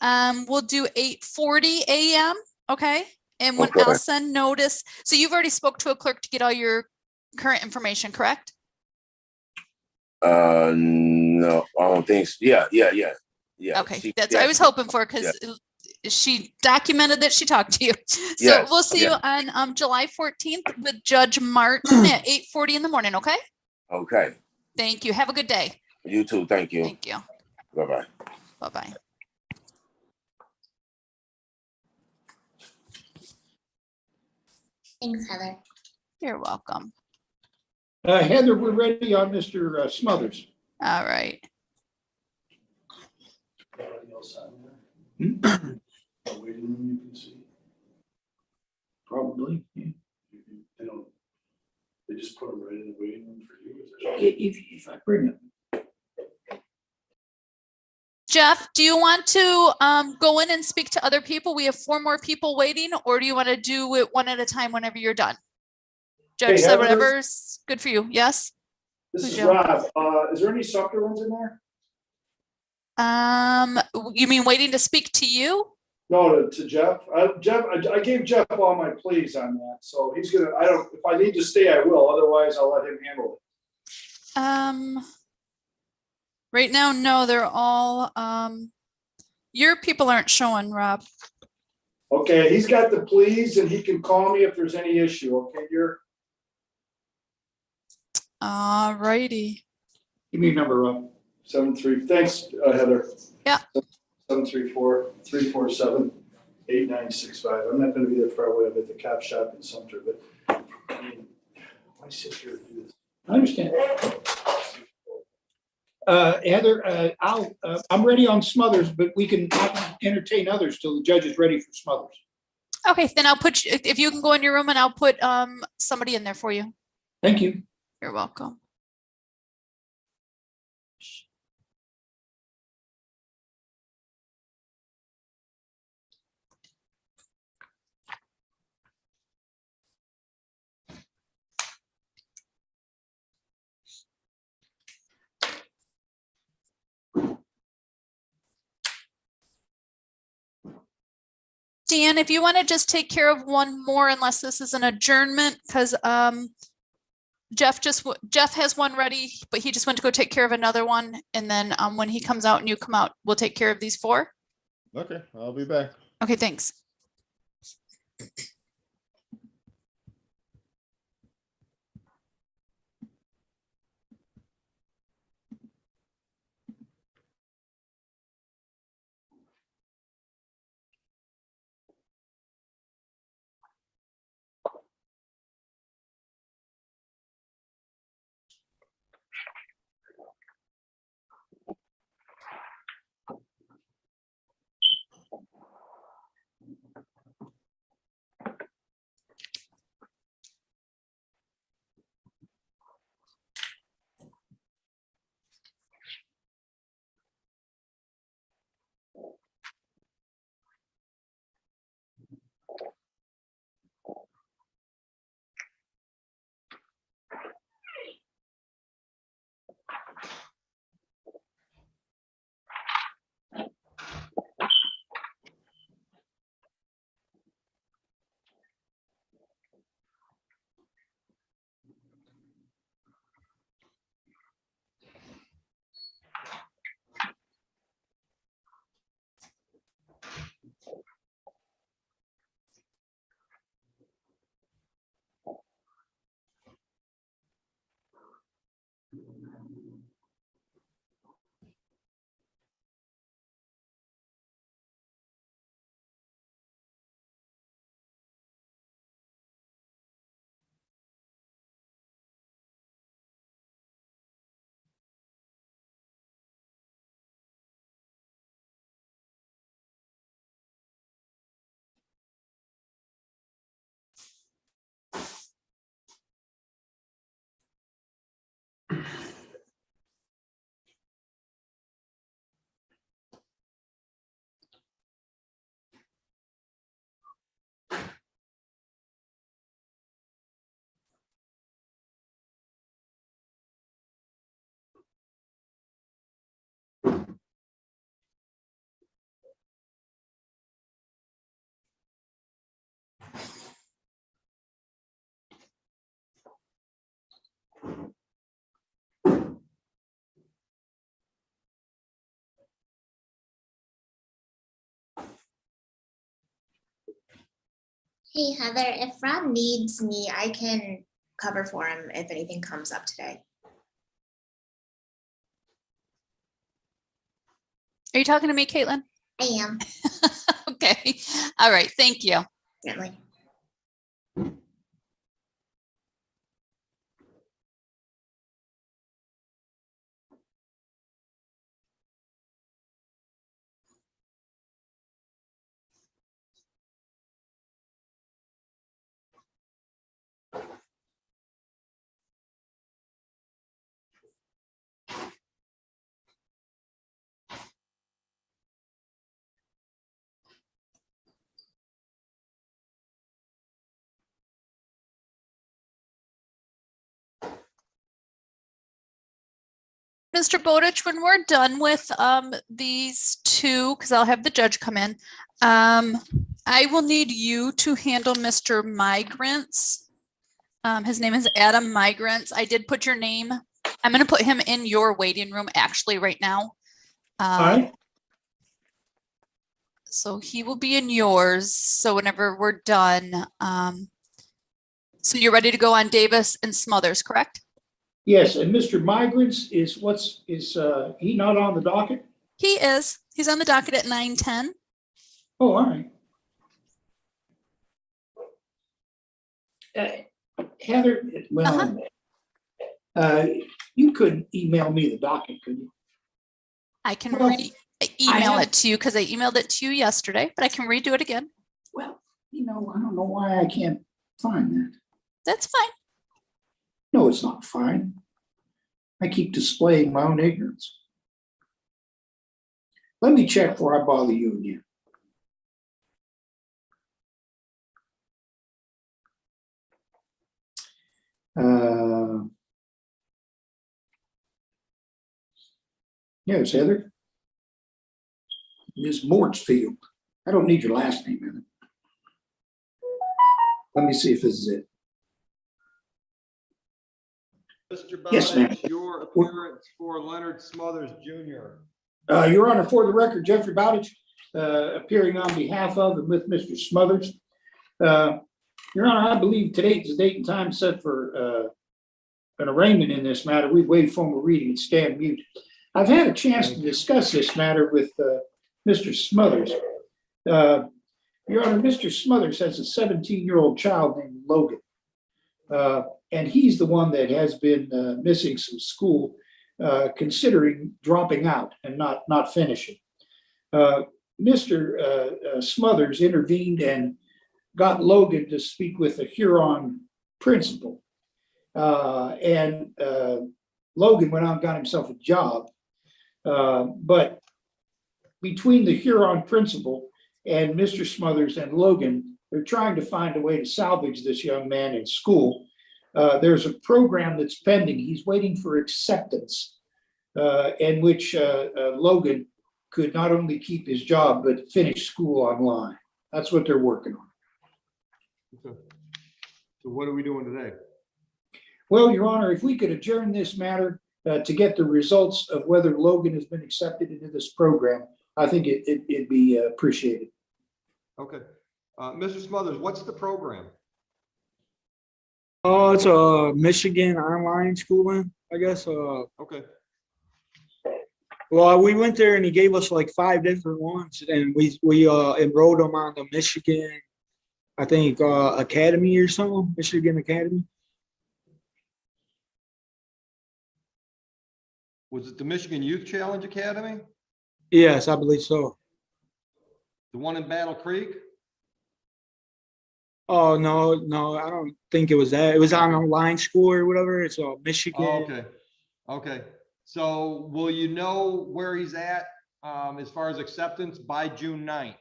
We'll do 8:40 a.m. Okay. And when Okay. I'll send notice. So you've already spoke to a clerk to get all your current information, correct? No, I don't think so. Yeah. Okay. That's what I was hoping for because she documented that she talked to you. So Yes, we'll see you on July 14th with Judge Martin at 8:40 in the morning. Okay. Okay. Thank you. Have a good day. You too. Thank you. Thank you. Bye-bye. Bye-bye. Thanks, Heather. You're welcome. Heather, we're ready on Mr. Smothers. All right. Probably. Yeah. They just put them right in the waiting room for you. If I bring them. Jeff, do you want to go in and speak to other people? We have 4 more people waiting, or do you want to do it one at a time whenever you're done? Judge Hey, said Heather. whatever's good for you. Yes? This Who's is Joe? Rob. Is there any softer ones in there? You mean waiting to speak to you? No, to Jeff. Jeff, I gave Jeff all my pleas on that, so he's gonna. If I need to stay, I will. Otherwise, I'll let him handle it. Right now, no, they're all, your people aren't showing, Rob. Okay, he's got the pleas, and he can call me if there's any issue. Okay, you're. All righty. Give me a number, Rob. Thanks, Heather. Yeah. 734-347-8965. I'm not gonna be there far away. I'm at the cop shop in Sumter, but I mean, why sit here and do this? I understand. Heather, I'm ready on Smothers, but we can entertain others till the judge is ready for Smothers. Okay, then I'll put you, if you can go in your room and I'll put somebody in there for you. Thank you. You're welcome. Dan, if you want to just take care of one more, unless this is an adjournment, because Jeff has one ready, but he just went to go take care of another one. And then when he comes out and you come out, we'll take care of these 4. Okay, I'll be back. Okay, thanks. Hey Heather, if Rob needs me, I can cover for him if anything comes up today. Are you talking to me, Caitlin? I am. Okay. All right. Thank you. Certainly. Mr. Bowditch, when we're done with these 2, because I'll have the judge come in, I will need you to handle Mr. Migrants. His name is Adam Migrants. I did put your name. I'm going to put him in your waiting room actually right now. All right. So he will be in yours. So whenever we're done. So you're ready to go on Davis and Smothers, correct? Yes, and Mr. Migrants is he not on the docket? He is. He's on the docket at 9:10. Oh, all right. Heather, well, you couldn't email me the docket, could you? I can Well, email it to you because I emailed it to you yesterday, but I can redo it again. Well, I don't know why I can't find that. That's fine. No, it's not fine. I keep displaying my own ignorance. Let me check before I bother you again. Yes, Heather. Ms. Mortsfield. I don't need your last name, Heather. Let me see if this is it. Mr. Yes, ma'am. Bowditch, your appearance for Leonard Smothers Jr. Your Honor, for the record, Jeffrey Bowditch, appearing on behalf of and with Mr. Smothers. Your Honor, I believe today is the date and time set for an arraignment in this matter. We've waived formal reading and stand mute. I've had a chance to discuss this matter with Mr. Smothers. Your Honor, Mr. Smothers has a 17-year-old child named Logan. And he's the one that has been missing some school, considering dropping out and not finishing. Mr. Smothers intervened and got Logan to speak with a Huron principal. And Logan went out and got himself a job. But between the Huron principal and Mr. Smothers and Logan, they're trying to find a way to salvage this young man in school. There's a program that's pending. He's waiting for acceptance, in which Logan could not only keep his job, but finish school online. That's what they're working on. Okay. So what are we doing today? Well, Your Honor, if we could adjourn this matter to get the results of whether Logan has been accepted into this program, I think it'd be appreciated. Okay. Mr. Smothers, what's the program? Oh, it's a Michigan online schooling, I guess. Okay. Well, we went there and he gave us like 5 different ones, and we enrolled them on the Michigan, I think, Academy or something, Michigan Academy. Was it the Michigan Youth Challenge Academy? Yes, I believe so. The one in Battle Creek? Oh, no, I don't think it was that. It was on online school or whatever. It's Michigan. Oh, okay. Okay. So will you know where he's at as far as acceptance by June 9th?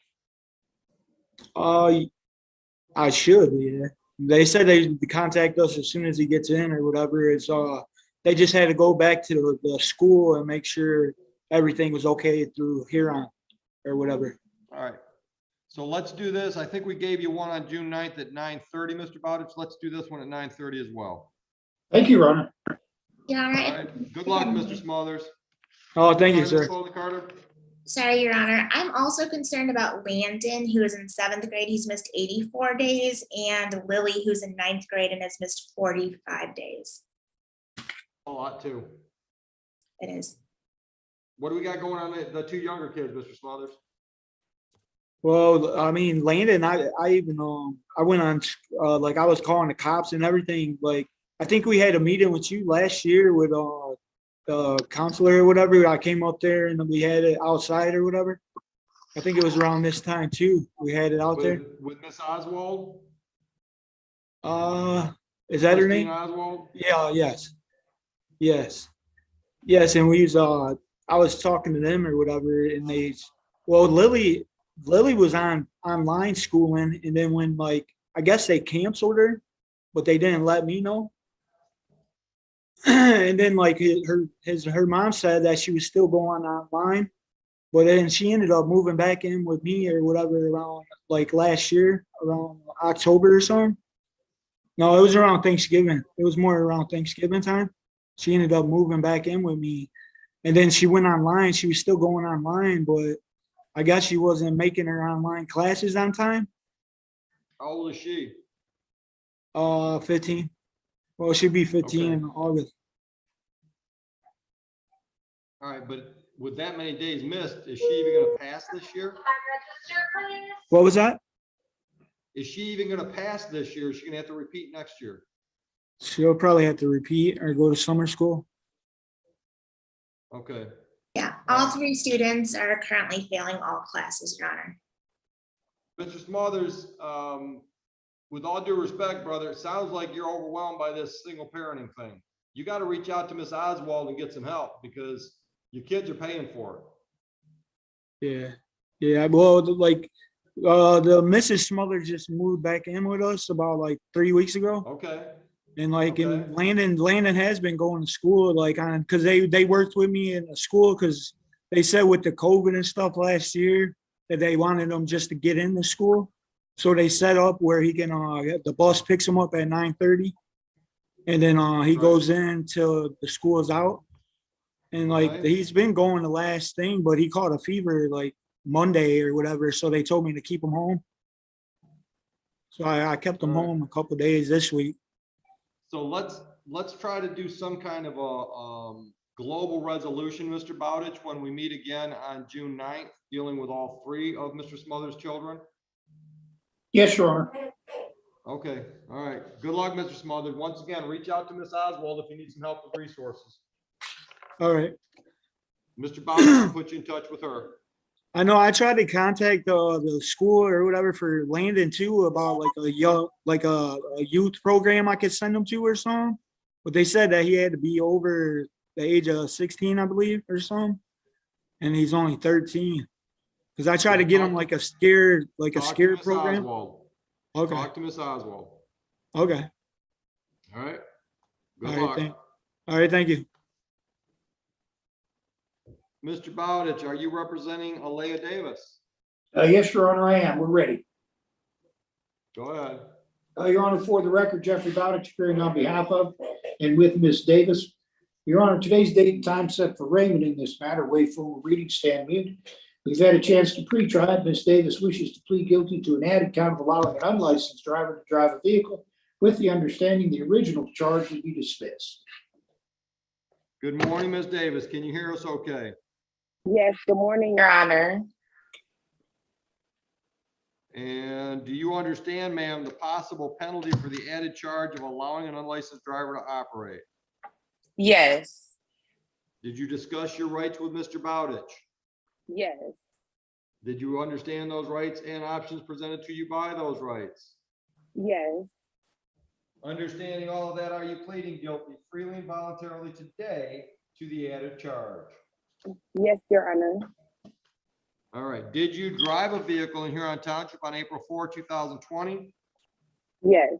I should, yeah. They said they'd contact us as soon as he gets in or whatever. It's they just had to go back to the school and make sure everything was okay through Huron or whatever. All right. So let's do this. I think we gave you one on June 9th at 9:30, Mr. Bowditch. Let's do this one at 9:30 as well. Thank you, Your Honor. Yeah, all All right. right. Good luck, Mr. Smothers. Oh, thank you, Ms. sir. Foley Carter? Sorry, Your Honor. I'm also concerned about Landon, who is in 7th grade. He's missed 84 days, and Lily, who's in 9th grade and has missed 45 days. A lot too. It is. What do we got going on the 2 younger kids, Mr. Smothers? Well, I mean, Landon, I even I went on like I was calling the cops and everything. Like I think we had a meeting with you last year with the counselor or whatever. I came up there and we had it outside or whatever. I think it was around this time too. We had it out there. With Miss Oswald? Is that her name? Christine Oswald? Yeah, yes. And we was I was talking to them or whatever, and Lily was on online schooling, and then when I guess they canceled her, but they didn't let me know. And then her mom said that she was still going online, but then she ended up moving back in with me or whatever around last year, around October or something. No, it was around Thanksgiving. It was more around Thanksgiving time. She ended up moving back in with me, and then she went online. She was still going online, but I guess she wasn't making her online classes on time. How old is she? 15. Well, she'll be 15 in August. All right, but with that many days missed, is she even gonna pass this year? What was that? Is she even gonna pass this year? Is she gonna have to repeat next year? She'll probably have to repeat or go to summer school. Okay. Yeah, all three students are currently failing all classes, Your Honor. Mr. Smothers, with all due respect, brother, it sounds like you're overwhelmed by this single parenting thing. You got to reach out to Miss Oswald and get some help because your kids are paying for it. Yeah. Yeah. Well, like, the Mrs. Smothers just moved back in with us about like 3 weeks ago. Okay. And like, Okay. and Landon has been going to school, like, on, cause they worked with me in the school, cause they said with the COVID and stuff last year that they wanted him just to get into school. So they set up where he can, the bus picks him up at 9:30. And then, he goes in till the school is out. And like, Right. he's been going the last thing, but he caught a fever like Monday or whatever. So they told me to keep him home. So I kept him home a couple of days this week. So let's try to do some kind of a global resolution, Mr. Bowditch, when we meet again on June 9th, dealing with all three of Mr. Smothers' children. Yes, Your Honor. Okay, all right. Good luck, Mr. Smothers. Once again, reach out to Miss Oswald if you need some help with resources. All right. Mr. Bowditch will put you in touch with her. I know I tried to contact the school or whatever for Landon too about like a young, like a youth program I could send him to or something. But they said that he had to be over the age of 16, I believe, or something. And he's only 13. Because I tried to get him like a scare Miss program. Oswald. Okay. Talk to Miss Oswald. Okay. All right. Good All luck. right. All right. Thank you. Mr. Bowditch, are you representing Alea Davis? Yes, Your Honor, I am. We're ready. Go ahead. Your Honor, for the record, Jeffrey Bowditch appearing on behalf of and with Ms. Davis. Your Honor, today's date and time set for arraignment in this matter. Waive formal reading, stand mute. We've had a chance to pre-trial. Ms. Davis wishes to plead guilty to an added count of allowing an unlicensed driver to drive a vehicle with the understanding the original charge will be dismissed. Good morning, Ms. Davis. Can you hear us okay? Yes, good morning, Your Honor. And do you understand, ma'am, the possible penalty for the added charge of allowing an unlicensed driver to operate? Yes. Did you discuss your rights with Mr. Bowditch? Yes. Did you understand those rights and options presented to you by those rights? Yes. Understanding all of that, are you pleading guilty freely and voluntarily today to the added charge? Yes, Your Honor. All right. Did you drive a vehicle in Huron Township on April 4, 2020? Yes.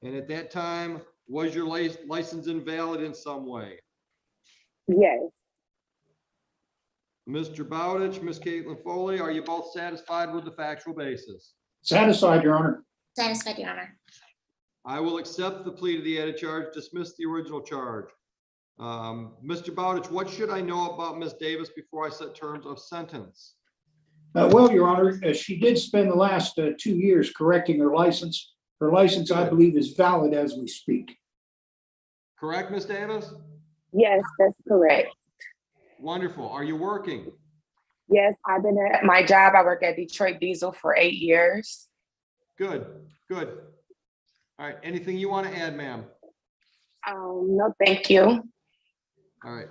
And at that time, was your license invalid in some way? Yes. Mr. Bowditch, Ms. Caitlin Foley, are you both satisfied with the factual basis? Satisfied, Your Honor. Satisfied, Your Honor. I will accept the plea to the added charge, dismiss the original charge. Mr. Bowditch, what should I know about Ms. Davis before I set terms of sentence? Well, Your Honor, she did spend the last 2 years correcting her license. Her license, I believe, is valid as we speak. Correct, Ms. Davis? Yes, that's correct. Wonderful. Are you working? Yes, I've been at my job. I work at Detroit Diesel for 8 years. Good, good. All right. Anything you want to add, ma'am? No, thank you. All right.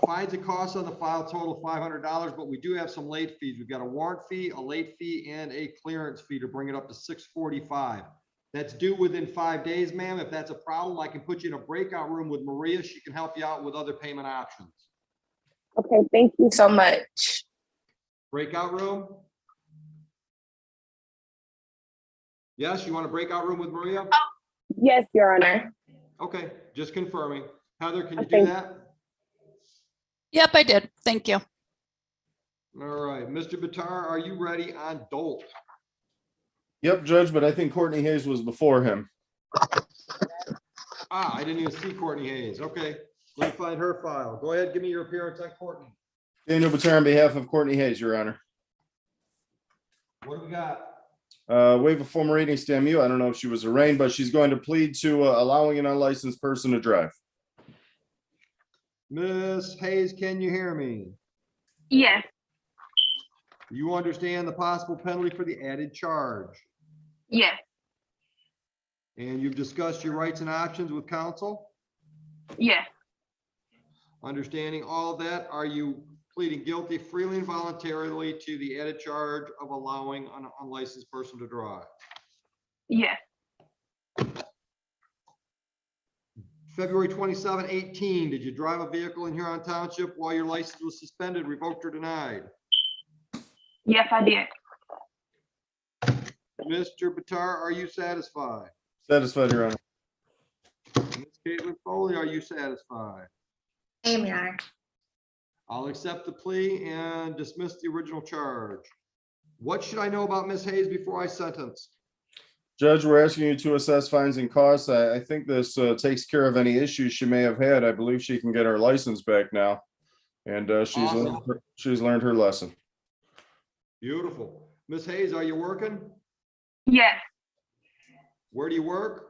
Fines and costs on the file total $500, but we do have some late fees. We've got a warrant fee, a late fee, and a clearance fee to bring it up to $645. That's due within 5 days, ma'am. If that's a problem, I can put you in a breakout room with Maria. She can help you out with other payment options. Okay, thank you so much. Breakout room? Yes, you want a breakout room with Maria? Yes, Your Honor. Okay, just confirming. Heather, can you Okay. do that? Yep, I did. Thank you. All right, Mr. Bitar, are you ready on Dolt? Yep, Judge, but I think Courtney Hayes was before him. I didn't even see Courtney Hayes. Okay, let me find her file. Go ahead, give me your appearance on Courtney. Daniel Batar on behalf of Courtney Hayes, Your Honor. What do we got? Waive a formal reading, stand mute. I don't know if she was arraigned, but she's going to plead to allowing an unlicensed person to drive. Ms. Hayes, can you hear me? Yes, You understand the possible penalty for the added charge, yes, and you've discussed your rights and options with counsel? yes, Understanding all of that, are you pleading guilty freely and voluntarily to the added charge of allowing an unlicensed person to drive? yes, February 27, 18, did you drive a vehicle in Huron Township while your license was suspended, revoked, or denied? yes, I did. Mr. Batar, are you satisfied? Satisfied, Your Honor. Ms. Caitlin Foley, are you satisfied? I am, Your Honor. I'll accept the plea and dismiss the original charge. What should I know about Ms. Hayes before I sentence? Judge, we're asking you to assess fines and costs. I think this takes care of any issues she may have had. I believe she can get her license back now. And Awesome. she's learned her lesson. Beautiful. Ms. Hayes, are you working? Yes. Where do you work?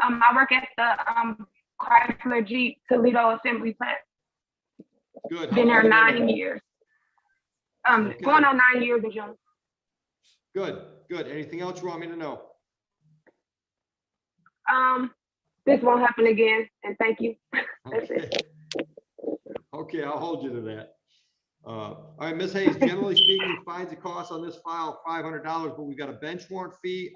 I work at the Chrysler Jeep Toledo Assembly Plant. Good. Been How there long have you 9 been years. Okay. Going on 9 years in June. Good, good. Anything else you want me to know? This won't happen again, and thank you. That's Okay. it. Okay, I'll hold you to that. All right, Ms. Hayes, generally speaking, fines and costs on this file, $500, but we've got a bench warrant fee,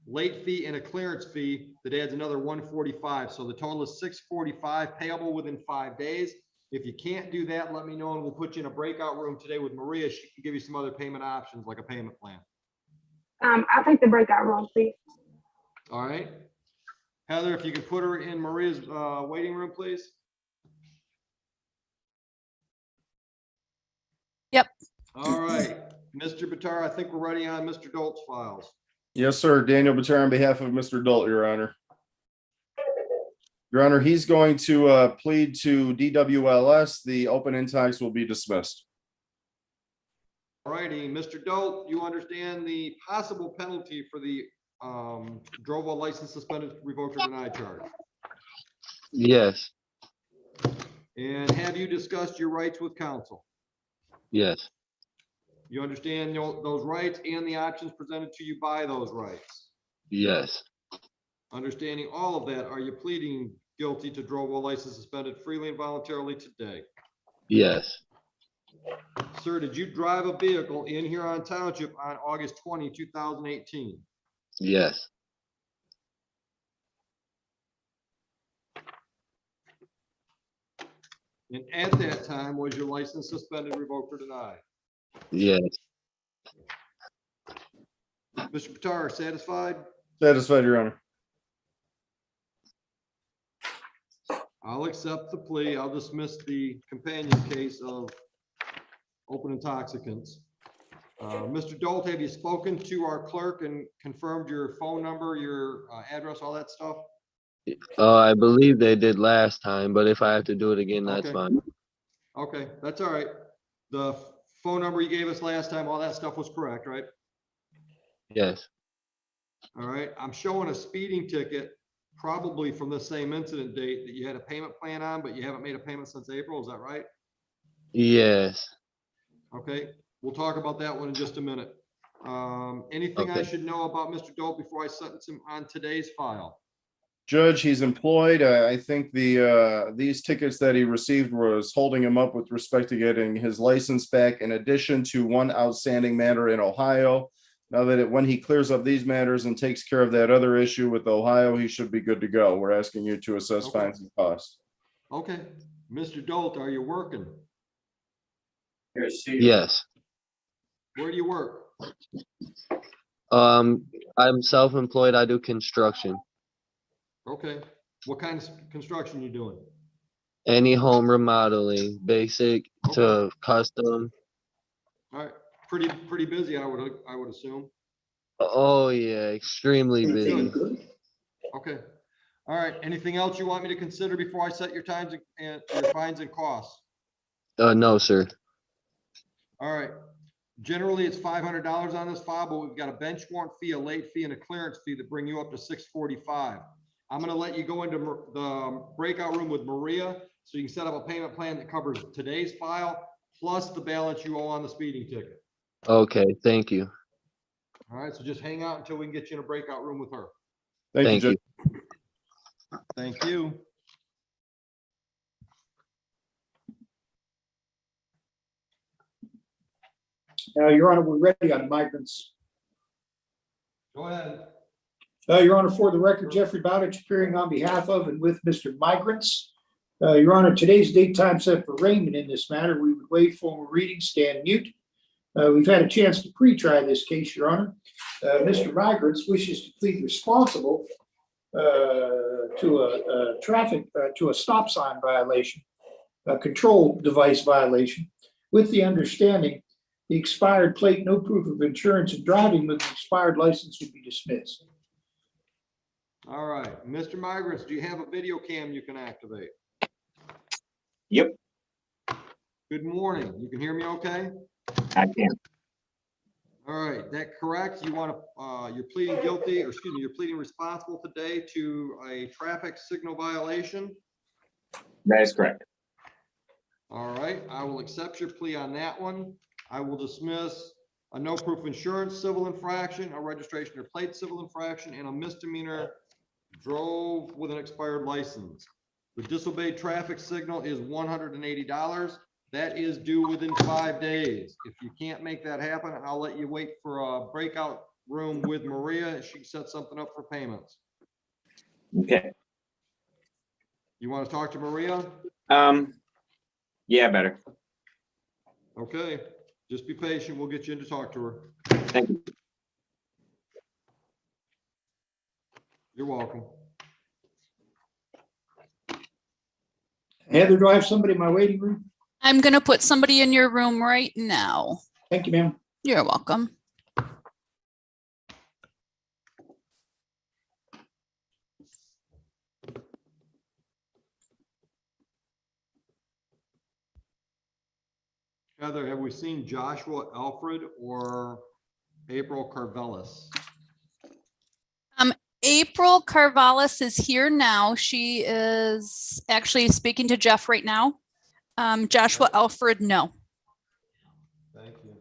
late fee, and a clearance fee that adds another $145. So the total is $645 payable within 5 days. If you can't do that, let me know and we'll put you in a breakout room today with Maria. She can give you some other payment options like a payment plan. I'll take the breakout room, please. All right. Heather, if you could put her in Maria's waiting room, please. Yep. All right, Mr. Batar, I think we're ready on Mr. Dolt's files. Yes, sir. Daniel Batar on behalf of Mr. Dolt, Your Honor. Your Honor, he's going to plead to DWLS. The open intox will be dismissed. All righty, Mr. Dolt, you understand the possible penalty for the drove while license suspended, revoked, or denied charge? Yes, And have you discussed your rights with counsel? yes, You understand those rights and the options presented to you by those rights? yes, Understanding all of that, are you pleading guilty to drove while license suspended freely and voluntarily today? yes, Sir, did you drive a vehicle in Huron Township on August 20, 2018? yes, And at that time, was your license suspended, revoked, or denied? yes, Mr. Batar, satisfied? Satisfied, Your Honor. I'll accept the plea. I'll dismiss the companion case of open intoxicants. Mr. Dolt, have you spoken to our clerk and confirmed your phone number, your address, all that stuff? I believe they did last time, but if I have to do it again, that's Okay. fine. Okay, that's all right. The phone number you gave us last time, all that stuff was correct, right? Yes, All right, I'm showing a speeding ticket, probably from the same incident date that you had a payment plan on, but you haven't made a payment since April, is that right? yes, Okay, we'll talk about that one in just a minute. Anything I Okay. should know about Mr. Dolt before I sentence him on today's file? Judge, he's employed. I think these tickets that he received was holding him up with respect to getting his license back, in addition to one outstanding matter in Ohio. Now that when he clears up these matters and takes care of that other issue with Ohio, he should be good to go. We're asking you to assess Okay. fines and costs. Okay, Mr. Dolt, are you working? yes. Where do you work? I'm self-employed. I do construction. Okay, what kind of construction you doing? Any home remodeling, basic to custom. All right, pretty busy, I would assume. Oh yeah, extremely busy. Okay, all right, anything else you want me to consider before I set your times and your fines and costs? No, sir. All right, generally it's $500 on this file, but we've got a bench warrant fee, a late fee, and a clearance fee that bring you up to $645. I'm gonna let you go into the breakout room with Maria, so you can set up a payment plan that covers today's file, plus the balance you owe on the speeding ticket. Okay, thank you. All right, so just hang out until we can get you in a breakout room with her. Thank you. Thank you. Your Honor, we're ready on migrants. Go ahead. Your Honor, for the record, Jeffrey Bowditch appearing on behalf of and with Mr. Migrants. Your Honor, today's date time set for arraignment in this matter. We would waive formal reading, stand mute. We've had a chance to pre-try this case, Your Honor. Mr. Migrants wishes to plead responsible to a stop sign violation, a control device violation, with the understanding the expired plate, no proof of insurance, and driving with an expired license would be dismissed. All right, Mr. Migrants, do you have a video cam you can activate? Yep, Good morning. You can hear me okay? I can. All right, that correct? You want to, you're pleading guilty, or excuse me, you're pleading responsible today to a traffic signal violation? That is correct. All right, I will accept your plea on that one. I will dismiss a no proof insurance civil infraction, a registration or plate civil infraction, and a misdemeanor drove with an expired license. The disobeyed traffic signal is $180. That is due within 5 days. If you can't make that happen, I'll let you wait for a breakout room with Maria, and she can set something up for payments. Okay. You want to talk to Maria? Yeah, better. Okay, just be patient. We'll get you in to talk to her. Thank you. You're welcome. Heather, do I have somebody in my waiting room? I'm gonna put somebody in your room right now. Thank you, ma'am. You're welcome. Heather, have we seen Joshua Alfred or April Carvelis? April Carvallis is here now. She is actually speaking to Jeff right now. Joshua Alfred, no. Thank you.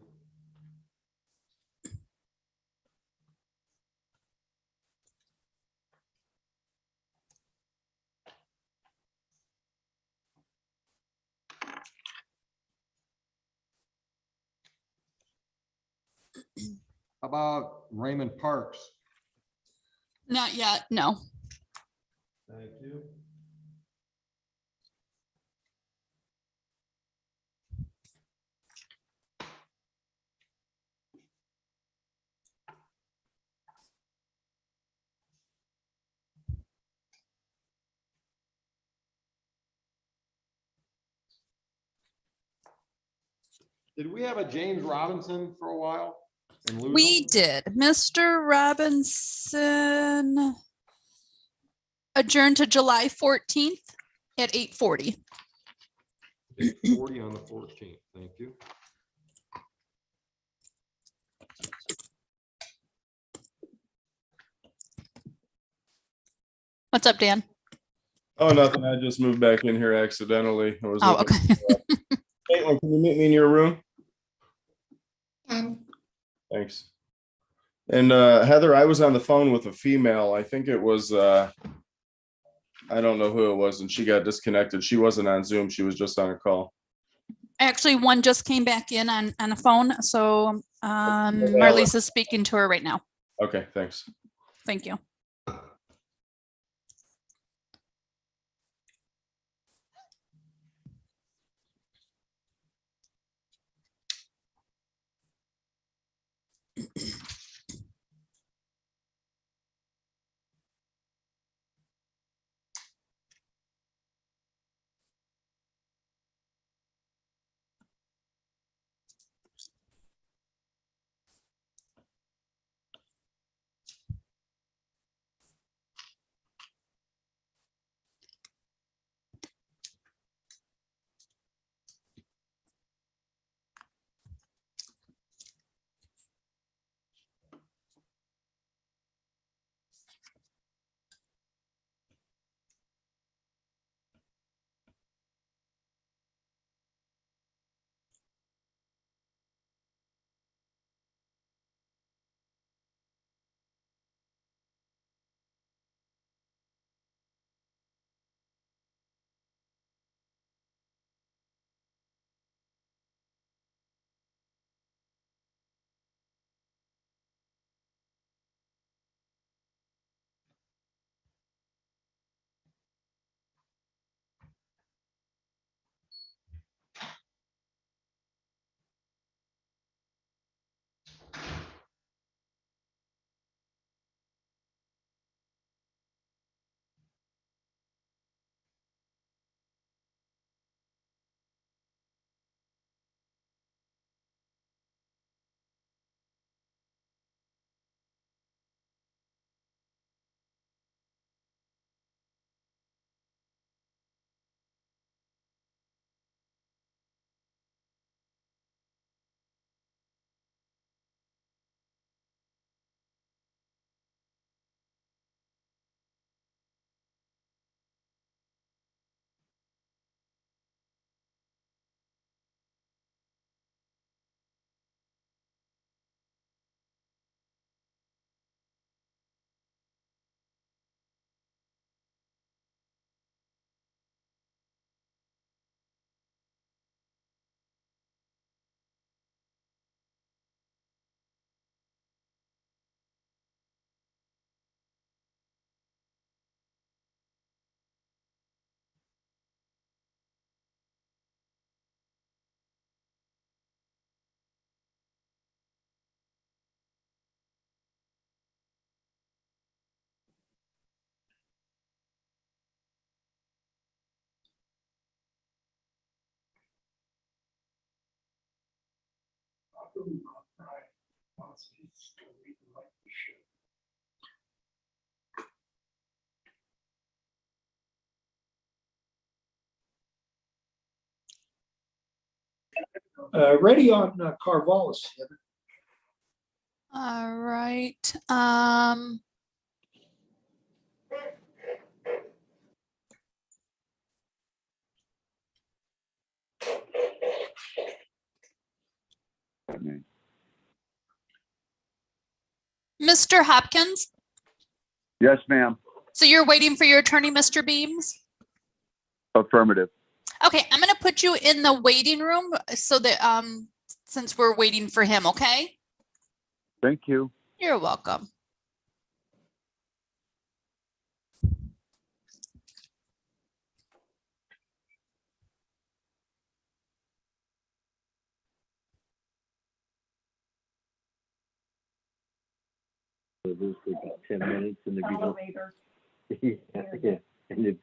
How about Raymond Parks? Not yet, no. Thank you. Did we have a James Robinson for a while? And lose We him? did. Mr. Robinson adjourned to July 14th at 8:40. 8:40 on the 14th. Thank you. What's up, Dan? Oh, nothing. I just moved back in here accidentally. I was Oh, looking okay. Caitlin, can you meet me in your room? And Thanks. And Heather, I was on the phone with a female. I think it was, I don't know who it was, and she got disconnected. She wasn't on Zoom. She was just on a call. Actually, one just came back in on a phone, so Marlies is speaking to her right now. Okay, thanks. Thank you. Ready on Carvallis. Heather. All right. Mr. Hopkins, Yes, ma'am. so you're waiting for your attorney, Mr. Beams? Affirmative. Okay, I'm gonna put you in the waiting room so that, since we're waiting for him, okay? Thank you. You're welcome. Those take about 10 minutes and then be yeah. And it,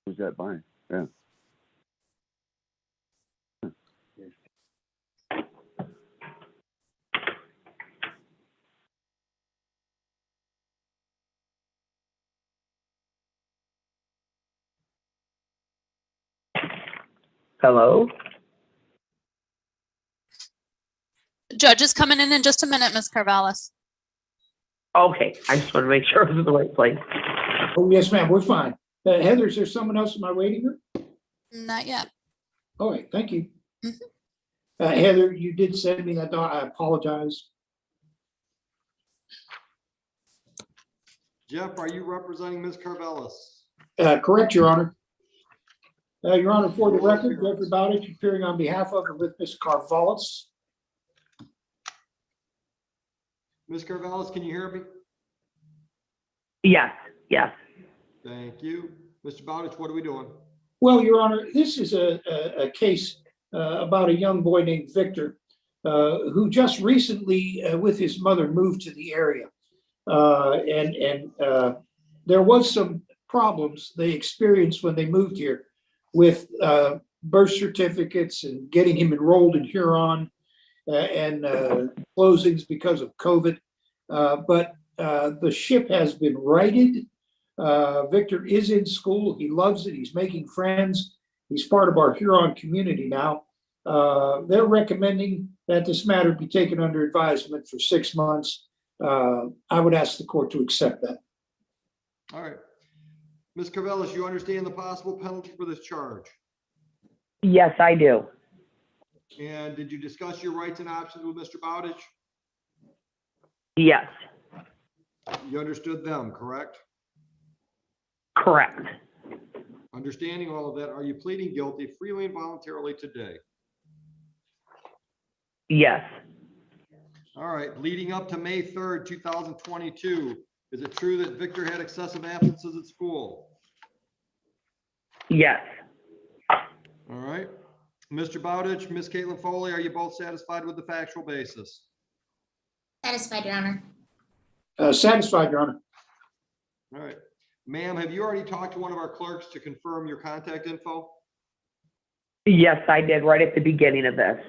Who's that buying? Yeah. Hello? The judge is coming in just a minute, Ms. Carvallis. Okay, I just want to make sure I was in the right place. Oh, yes, ma'am, we're fine. Heather, is there someone else in my waiting room? Not yet. All right, thank you. Mhm. Heather, you did send me that, I apologize. Jeff, are you representing Ms. Carvallis? Correct, Your Honor. Your Honor, for the record, Jeffrey Bowditch appearing on behalf of and with Ms. Carvallis. Ms. Carvallis, can you hear me? Yes, yes. Thank you. Mr. Bowditch, what are we doing? Well, Your Honor, this is a case about a young boy named Victor who just recently, with his mother, moved to the area. And there was some problems they experienced when they moved here with birth certificates and getting him enrolled in Huron and closings because of COVID. But the ship has been righted. Victor is in school. He loves it. He's making friends. He's part of our Huron community now. They're recommending that this matter be taken under advisement for 6 months. I would ask the court to accept that. All right. Ms. Carvallis, you understand the possible penalty for this charge? Yes, I do. And did you discuss your rights and options with Mr. Bowditch? Yes, You understood them, correct? correct. Understanding all of that, are you pleading guilty freely and voluntarily today? Yes, All right, leading up to May 3rd, 2022, Is it true that Victor had excessive absences at school? Yes. All right. Mr. Bowditch, Ms. Caitlin Foley, are you both satisfied with the factual basis? Satisfied, Your Honor. Satisfied, Your Honor. All right. Ma'am, have you already talked to one of our clerks to confirm your contact info? Yes, I did right at the beginning of this.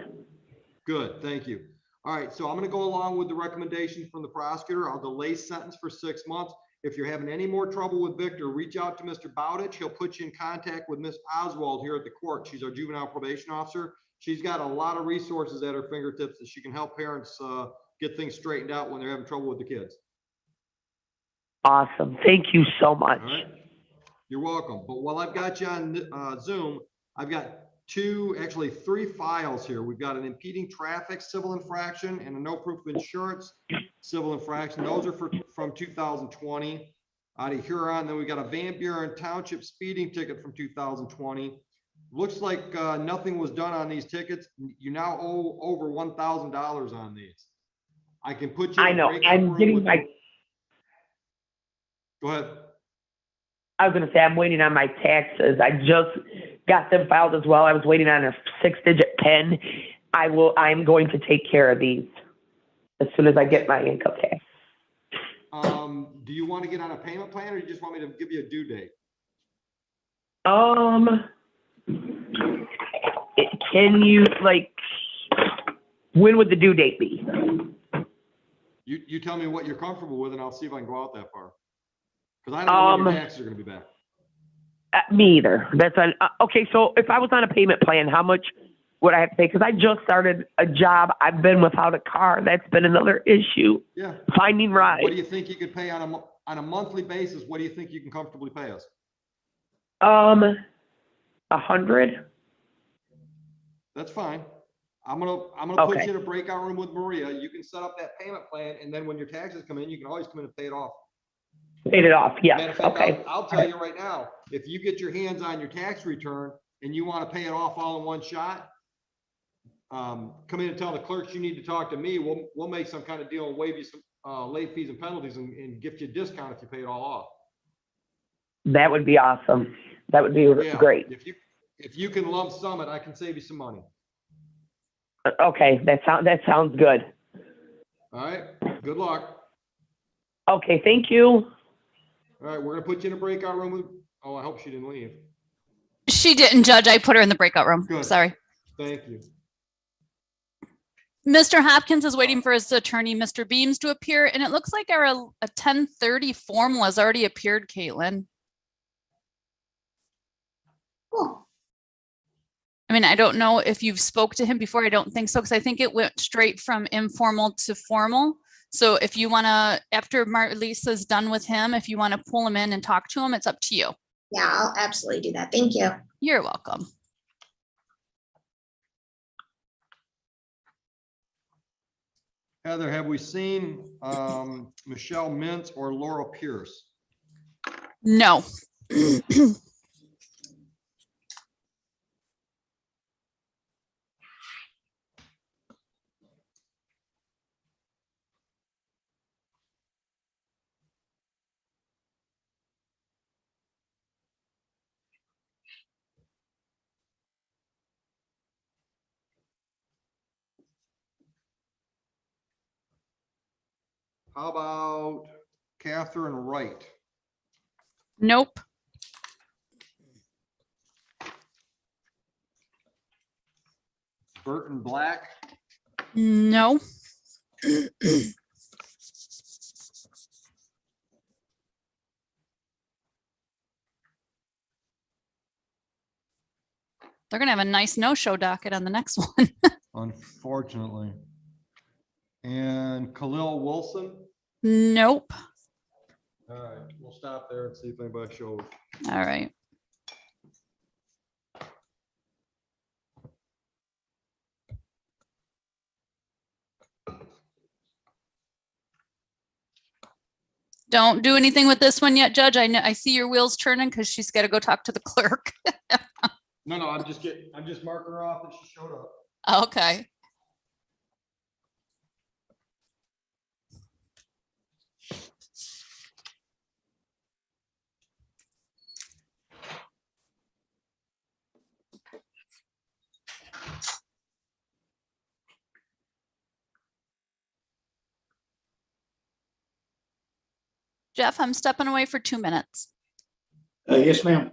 Good, thank you. All right, so I'm gonna go along with the recommendation from the prosecutor. I'll delay sentence for 6 months. If you're having any more trouble with Victor, reach out to Mr. Bowditch. He'll put you in contact with Ms. Oswald here at the court. She's our juvenile probation officer. She's got a lot of resources at her fingertips that she can help parents get things straightened out when they're having trouble with the kids. Awesome. Thank you so much. All right. You're welcome. But while I've got you on Zoom, I've got actually three files here. We've got an impeding traffic civil infraction and a no proof of insurance civil infraction. Those are from 2020 out of Huron. Then we got a Van Buren Township speeding ticket from 2020. Looks like nothing was done on these tickets. You now owe over $1,000 on these. I can put you. I know. I'm getting my. Go ahead. I was going to say, I'm waiting on my taxes. I just got them filed as well. I was waiting on a 6-digit PIN. I'm going to take care of these as soon as I get my income tax. Do you want to get on a payment plan, or you just want me to give you a due date? Can you, when would the due date be? You tell me what you're comfortable with, and I'll see if I can go out that far. Because I don't know when your taxes are going to be back. Me either. That's okay. So if I was on a payment plan, how much would I have to pay? Because I just started a job. I've been without a car. That's been another issue. Yeah. Finding rides. What do you think you could pay on a monthly basis? What do you think you can comfortably pay us? 100. That's fine. I'm gonna put you in a breakout room with Maria. You can set up that payment plan, and then when your taxes come in, you can always come in and pay it off. Paid it off. Yeah. Matter of fact, Okay. I'll tell you right now, if you get your hands on your tax return and you want to pay it off all in one shot, come in and tell the clerks you need to talk to me. We'll make some kind of deal and waive you some late fees and penalties and gift you a discount if you pay it all off. That would be awesome. That would be great. If you can lump sum it, I can save you some money. Okay, that sounds good. All right. Good luck. Okay, thank you. All right, we're gonna put you in a breakout room with. Oh, I hope she didn't leave. She didn't, Judge. I put her in the breakout room. Good. Sorry. Thank you. Mr. Hopkins is waiting for his attorney, Mr. Beams, to appear, and it looks like a 1030 formal has already appeared, Caitlin. Cool. I mean, I don't know if you've spoke to him before. I don't think so, because I think it went straight from informal to formal. So if you want to, after Lisa's done with him, if you want to pull him in and talk to him, it's up to you. Yeah, I'll absolutely do that. Thank you. You're welcome. Heather, have we seen Michelle Mintz or Laura Pierce? No. How about Catherine Wright? Nope. Burton Black? No. They're going to have a nice no-show docket on the next one. Unfortunately. And Khalil Wilson? Nope. All right, we'll stop there and see if anybody shows. All right. Don't do anything with this one yet, Judge. I know I see your wheels turning because she's got to go talk to the clerk. No, I'm just marking her off that she showed up. Okay. Jeff, I'm stepping away for 2 minutes. Yes, ma'am.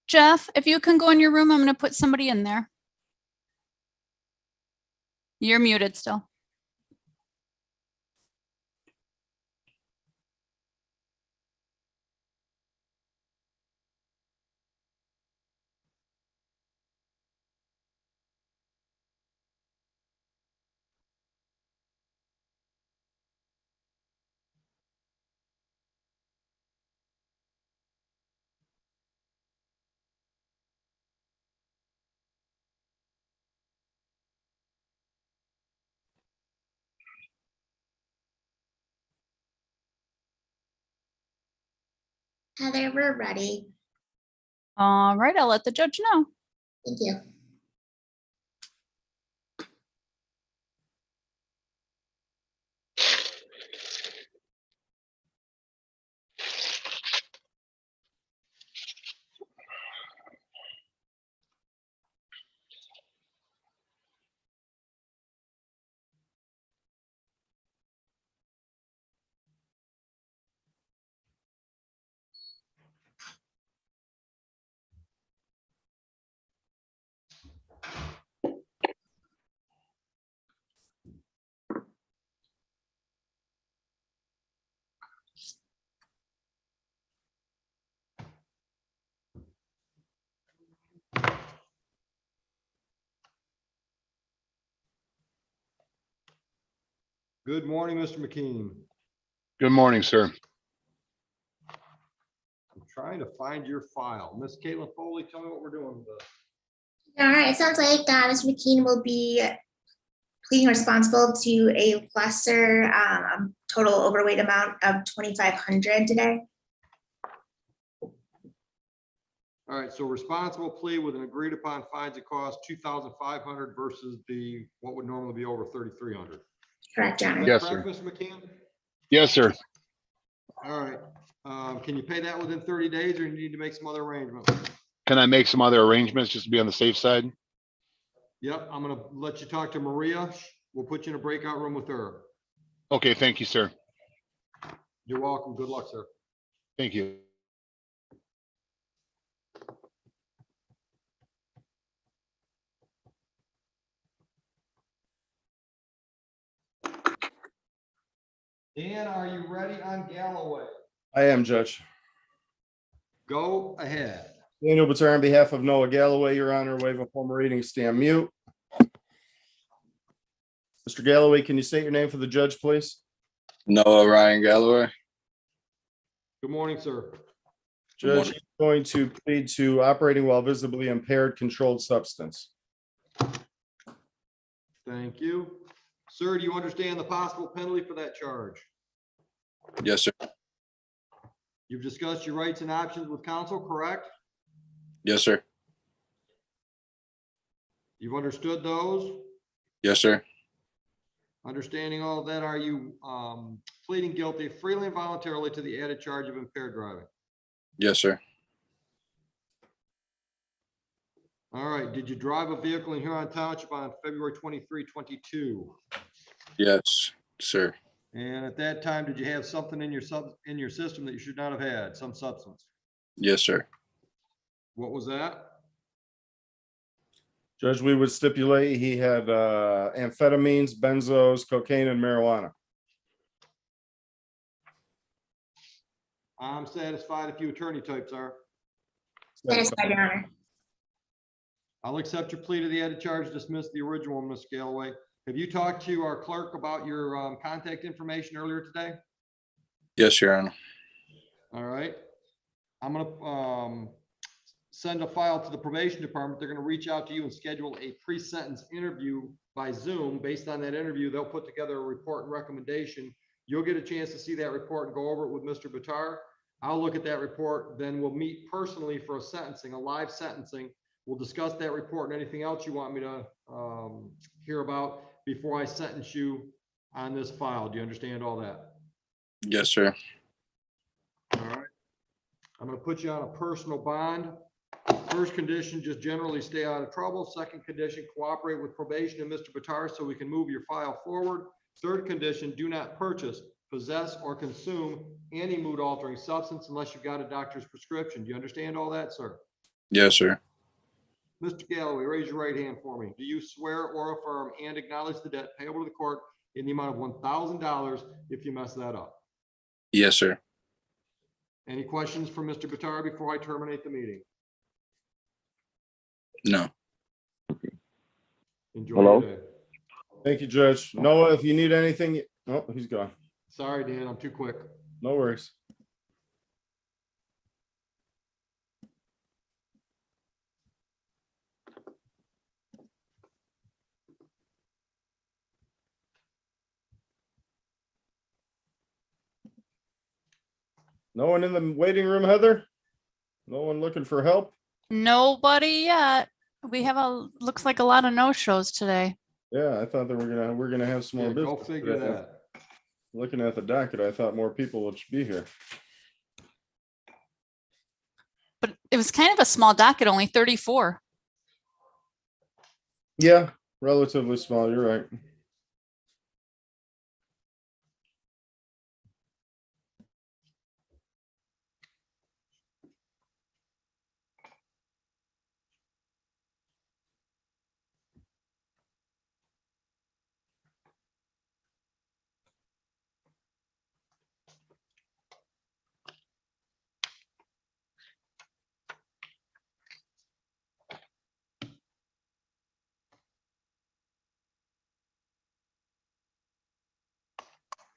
Jeff, if you can go in your room, I'm going to put somebody in there. You're muted still. Heather, we're ready. All right, I'll let the judge know. Thank you. Good morning, Mr. McKean. Good morning, sir. I'm trying to find your file. Miss Caitlin Foley, tell me what we're doing with this. All right, it sounds like Mr. McKean will be pleading responsible to a lesser total overweight amount of 2,500 today. All right, so responsible plea with an agreed upon fines and costs 2,500 versus the what would normally be over 3,300. Correct, Your Honor. Yes, Correct, sir. Mr. McKean? Yes, sir. All right. Can you pay that within 30 days, or you need to make some other arrangements? Can I make some other arrangements just to be on the safe side? Yep, I'm gonna let you talk to Maria. We'll put you in a breakout room with her. Okay, thank you, sir. You're welcome. Good luck, sir. Thank you. Dan, are you ready on Galloway? I am, Judge. Go ahead. Daniel Batar on behalf of Noah Galloway, Your Honor, waive a formal reading, stand mute. Mr. Galloway, can you state your name for the judge, please? Noah Ryan Galloway. Good morning, sir. Judge, you're going to plead to operating while visibly impaired controlled substance. Thank you. Sir, do you understand the possible penalty for that charge? Yes, sir. You've discussed your rights and options with counsel, correct? Yes, sir. You've understood those? Yes, sir. Understanding all of that, are you pleading guilty freely and voluntarily to the added charge of impaired driving? Yes, sir. All right. Did you drive a vehicle in Huron Township on February 23, 22? Yes, sir. And at that time, did you have something in your system that you should not have had, some substance? Yes, sir. What was that? Judge, we would stipulate he had amphetamines, benzos, cocaine, and marijuana. I'm satisfied if you attorney types are. Satisfied, Your Honor. I'll accept your plea to the added charge, dismiss the original one, Ms. Galloway. Have you talked to our clerk about your contact information earlier today? Yes, Your Honor. All right. I'm gonna send a file to the probation department. They're gonna reach out to you and schedule a pre-sentence interview by Zoom. Based on that interview, they'll put together a report and recommendation. You'll get a chance to see that report and go over it with Mr. Batar. I'll look at that report, then we'll meet personally for a sentencing, a live sentencing. We'll discuss that report and anything else you want me to hear about before I sentence you on this file. Do you understand all that? Yes, sir. All right. I'm going to put you on a personal bond. First condition, just generally stay out of trouble. Second condition, cooperate with probation and Mr. Batar so we can move your file forward. Third condition, do not purchase, possess, or consume any mood altering substance unless you've got a doctor's prescription. Do you understand all that, sir? Yes, sir. Mr. Galloway, raise your right hand for me. Do you swear or affirm and acknowledge the debt payable to the court in the amount of $1,000 if you mess that up? Yes, sir. Any questions for Mr. Bitar before I terminate the meeting? No. Enjoy Hello? your day. Thank you, Judge. Noah, if you need anything, oh, he's gone. Sorry, Dan, I'm too quick. No worries. No one in the waiting room, Heather? No one looking for help? Nobody yet. We have looks like a lot of no-shows today. Yeah, I thought that we're gonna have some more Yeah, business. go figure today. that. Looking at the docket, I thought more people would be here. But it was kind of a small docket, only 34. Yeah, relatively small, you're right.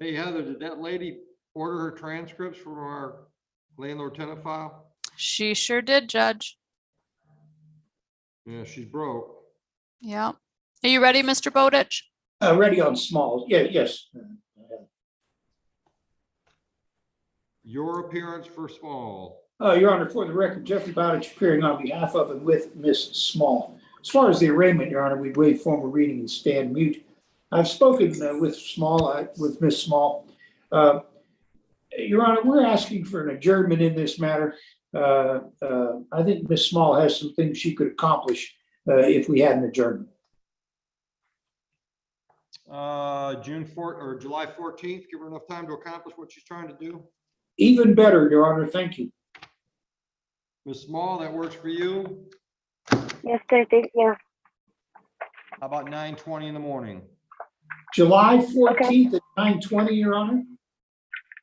Hey, Heather, did that lady order her transcripts from our landlord tenant file? She sure did, Judge. Yeah, she's broke. Yeah. Are you ready, Mr. Bowditch? Ready on small. Yeah, yes. Your appearance for Small. Your Honor, for the record, Jeffrey Bowditch appearing on behalf of and with Miss Small. As far as the arraignment, Your Honor, we waive formal reading and stand mute. I've spoken with Miss Small. Your Honor, we're asking for an adjournment in this matter. I think Miss Small has some things she could accomplish if we had an adjournment. June 4th or July 14th, give her enough time to accomplish what she's trying to do. Even better, Your Honor. Thank you. Ms. Small, that works for you? Yes, sir. Thank you. How about 9:20 in the morning? July 14th at 9:20, Your Honor.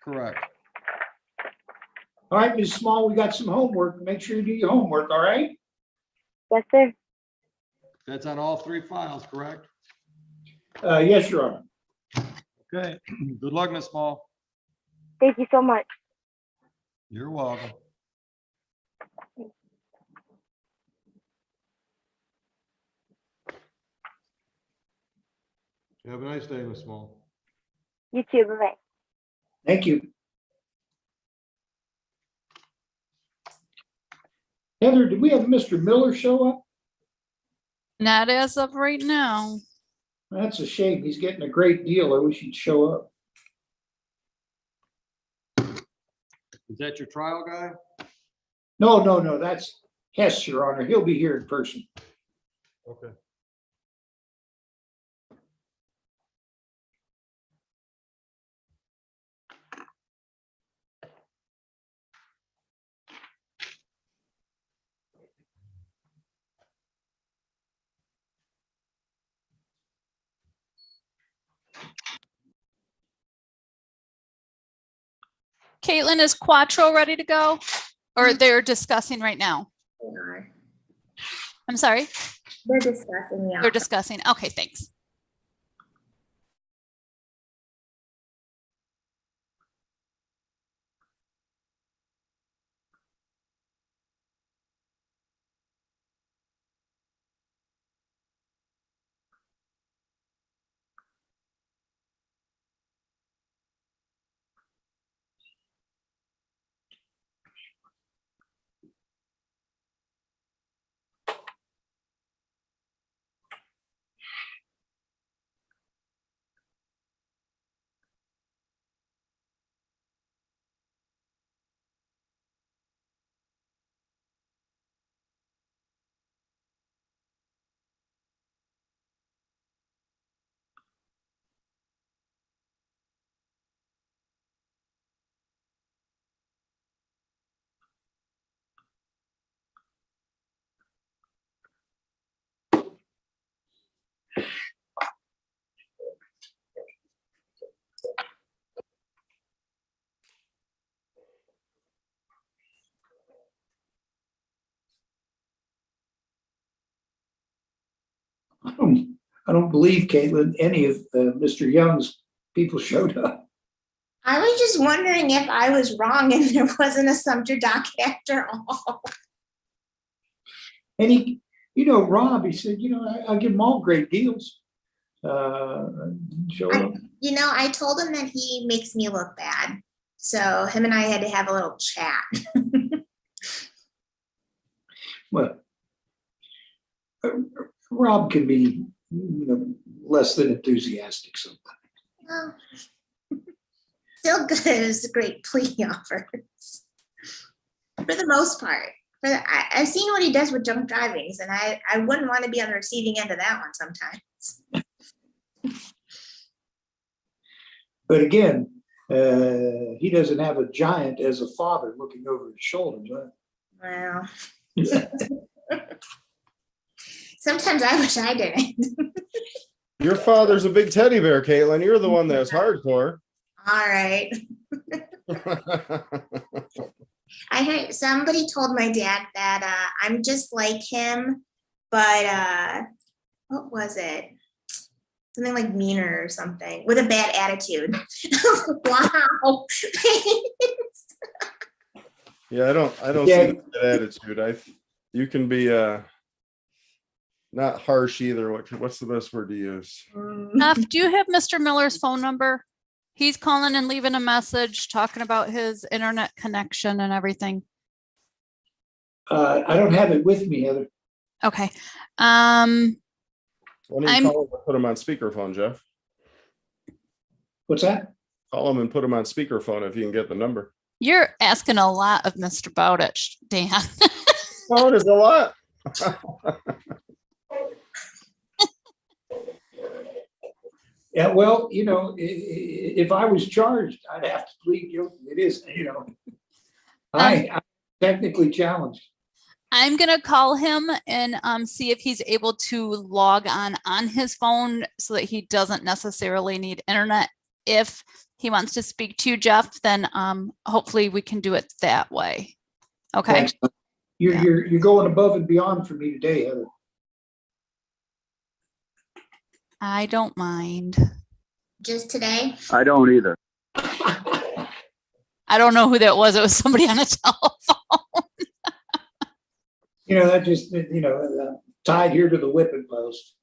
Correct. All right, Ms. Small, we got some homework. Make sure you do your homework, all right? Yes, sir. That's on all three files, correct? Yes, Your Honor. Okay. Good luck, Ms. Small. Thank you so much. You're welcome. Have a nice day, Ms. Small. You too. Bye-bye. Thank you. Heather, did we have Mr. Miller show up? Not as of right now. That's a shame. He's getting a great deal. I wish he'd show up. Is that your trial guy? No, that's Hess, Your Honor. He'll be here in person. Okay. Caitlin, is Quattro ready to go? Or they're discussing right now? They are. I'm sorry? They're discussing, yeah. They're discussing. Okay, thanks. I don't believe, Caitlin, any of Mr. Young's people showed up. I was just wondering if I was wrong and there wasn't a Sumter docket after all. And he, Rob, he said, I give them all great deals. Show up. I told him that he makes me look bad. So him and I had to have a little chat. Well, Rob can be, less than enthusiastic sometimes. Well, still good as great plea offers. For the most part. I've seen what he does with drunk drivings, and I wouldn't want to be on the receiving end of that one sometimes. But again, he doesn't have a giant as a father looking over his shoulders, right? Well, sometimes I wish I didn't. Your father's a big teddy bear, Caitlin. You're the one that's hardcore. All right. I heard somebody told my dad that I'm just like him, but what was it? Something like meaner or something with a bad attitude. Wow. Yeah, I don't see that attitude. You can be not harsh either. What's the best word to use? Do you have Mr. Miller's phone number? He's calling and leaving a message talking about his internet connection and everything. I don't have it with me, Heather. Okay. Why don't you call him and put him on speakerphone, Jeff? What's that? Call him and put him on speakerphone if you can get the number. You're asking a lot of Mr. Bowditch, Dan. Oh, it is a lot. Yeah, well, if I was charged, I'd have to plead guilty. It is, I'm technically challenged. I'm going to call him and see if he's able to log on his phone so that he doesn't necessarily need internet. If he wants to speak to you, Jeff, then hopefully we can do it that way. Okay. Thanks. You're going above and beyond for me today, Heather. I don't mind. Just today? I don't either. I don't know who that was. It was somebody on a telephone. That just, tied here to the whipping post.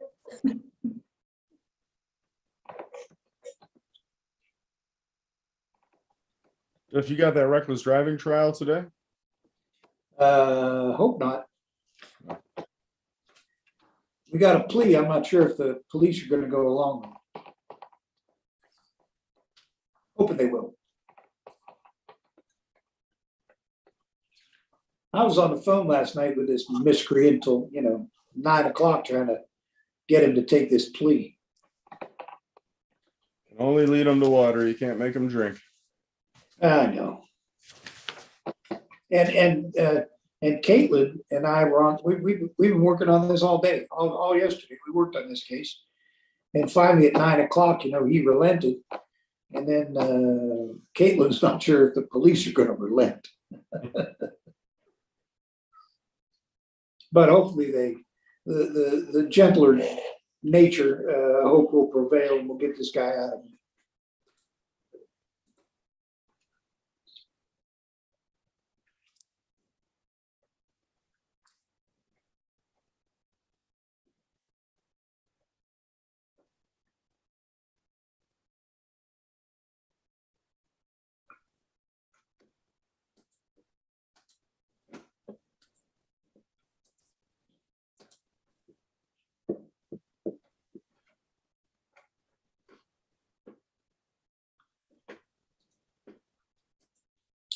If you got that reckless driving trial today? Hope not. We got a plea. I'm not sure if the police are going to go along with it. Hoping they will. I was on the phone last night with this miscreant till, 9 o'clock trying to get him to take this plea. Can only lead them to water. You can't make them drink. I know. And Caitlin and I were on, we've been working on this all day, all yesterday. We worked on this case. And finally at 9 o'clock, he relented. And then Caitlin's not sure if the police are going to relent. But hopefully the gentler nature, hope will prevail and we'll get this guy out of it.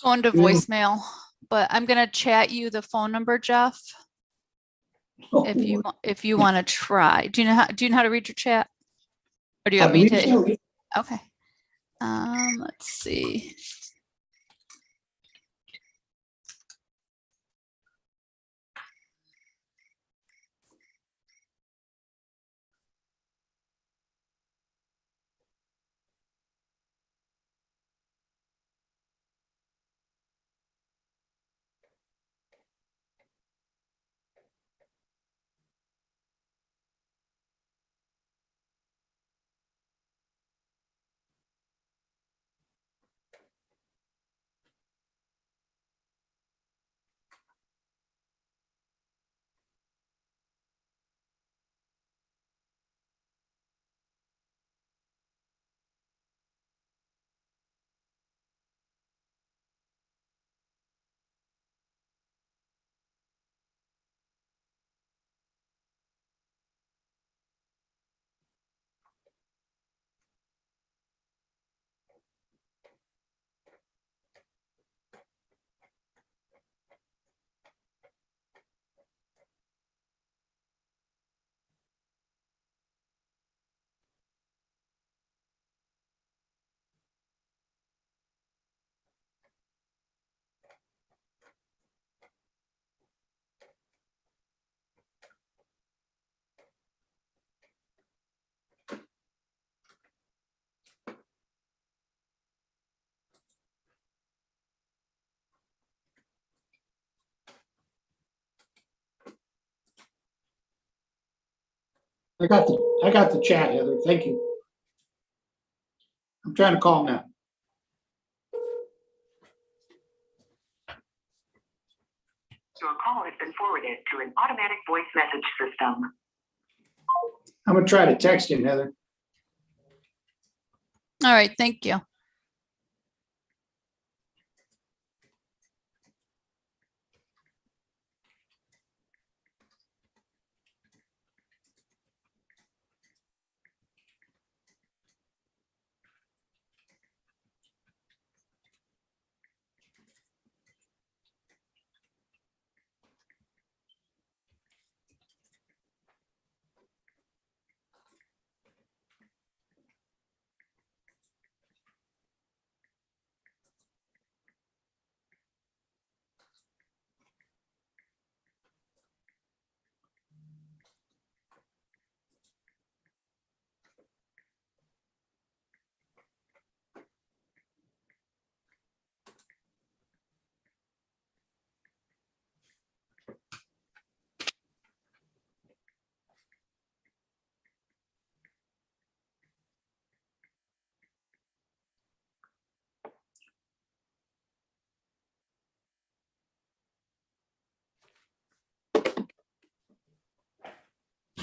Going to voicemail, but I'm going to chat you the phone number, Jeff. If you want to try. Do you know how to read your chat? Or do you want me to? So. Okay. Let's see. I got the chat, Heather. Thank you. I'm trying to call now. Your call has been forwarded to an automatic voice message system. I'm gonna try to text him, Heather. All right, thank you.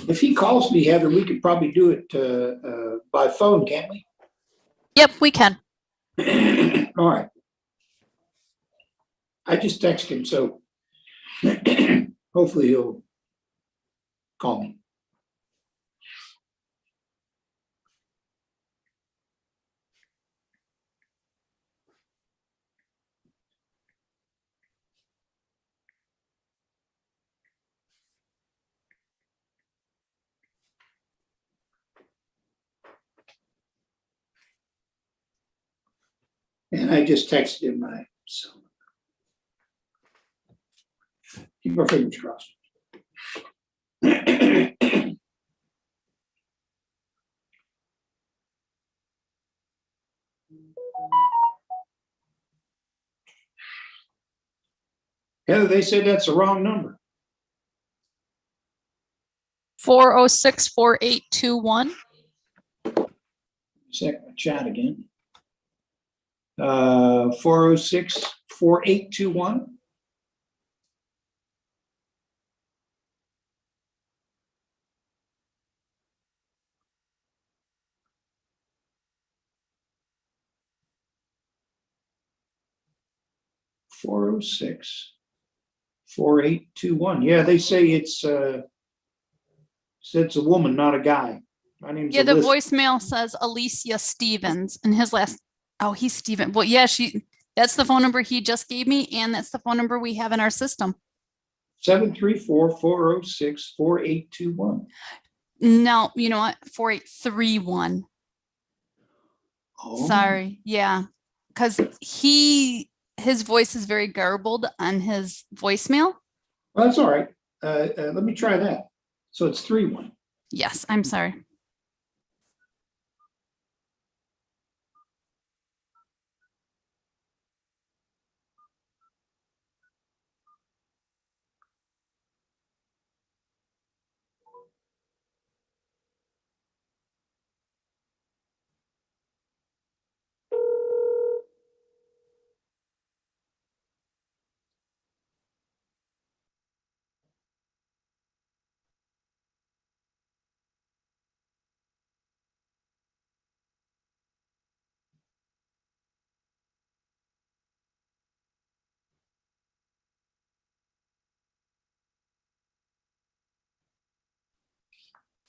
If he calls me, Heather, we could probably do it by phone, can't we? Yep, we can. All right. I just texted him, so hopefully he'll call me. And I just texted him, so keep our fingers crossed. Heather, they said that's the wrong number. 406-4821. Check my chat again. 406-4821. Yeah, they say it's a woman, not a guy. My name's Yeah, the Elizabeth. voicemail says Alicia Stevens and his last, oh, he's Steven. Well, yeah, that's the phone number he just gave me, and that's the phone number we have in our system. 734-406-4821. No, you know what? 4831. Oh. Sorry. Yeah. Because his voice is very garbled on his voicemail. Well, that's all right. Let me try that. So it's 3-1. Yes, I'm sorry.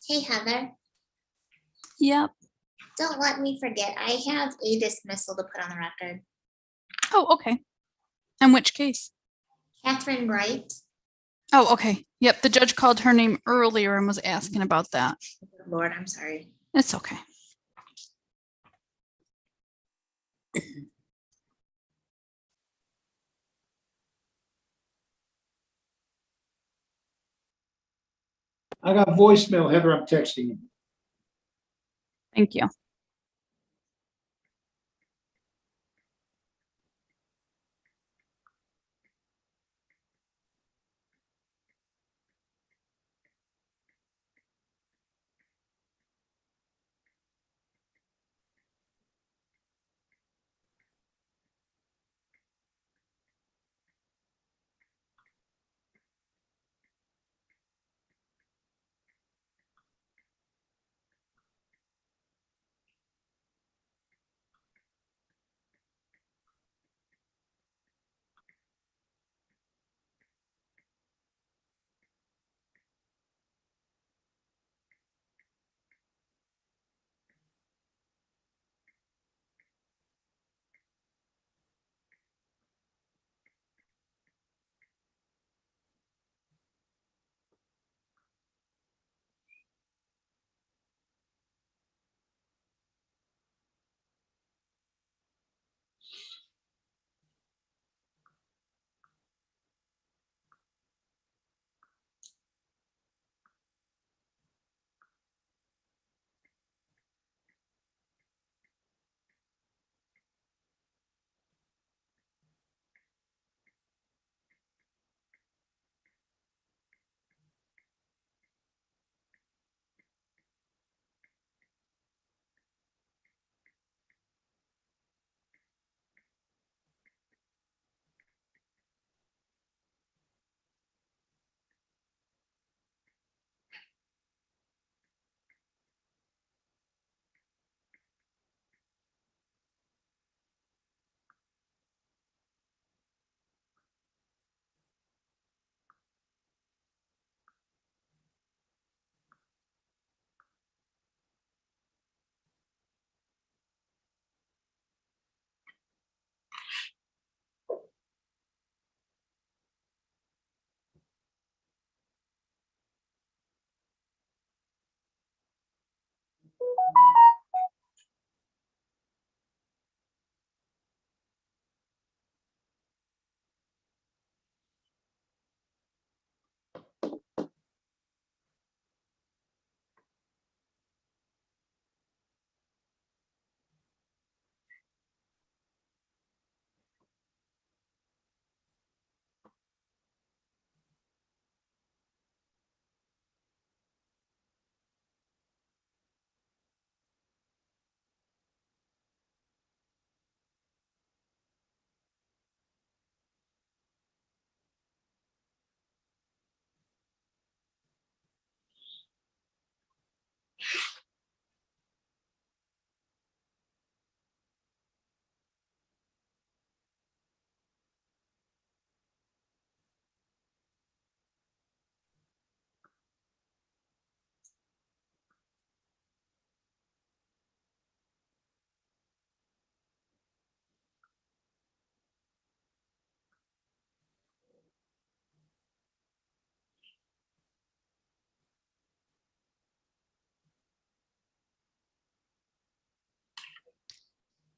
Hey, Heather, Yep. don't let me forget. I have a dismissal to put on the record. Oh, okay. In which case? Catherine Wright. Oh, okay. Yep. The judge called her name earlier and was asking about that. Lord, I'm sorry. It's okay. I got voicemail, Heather. I'm texting you. Thank you.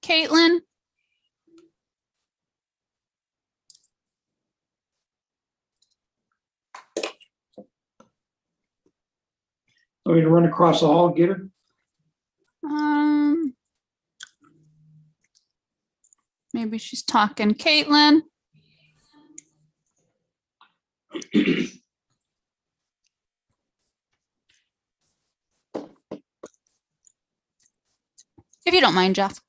Caitlin, Want me to run across the hall and get her? maybe she's talking. Caitlin. If you don't mind, Jeff.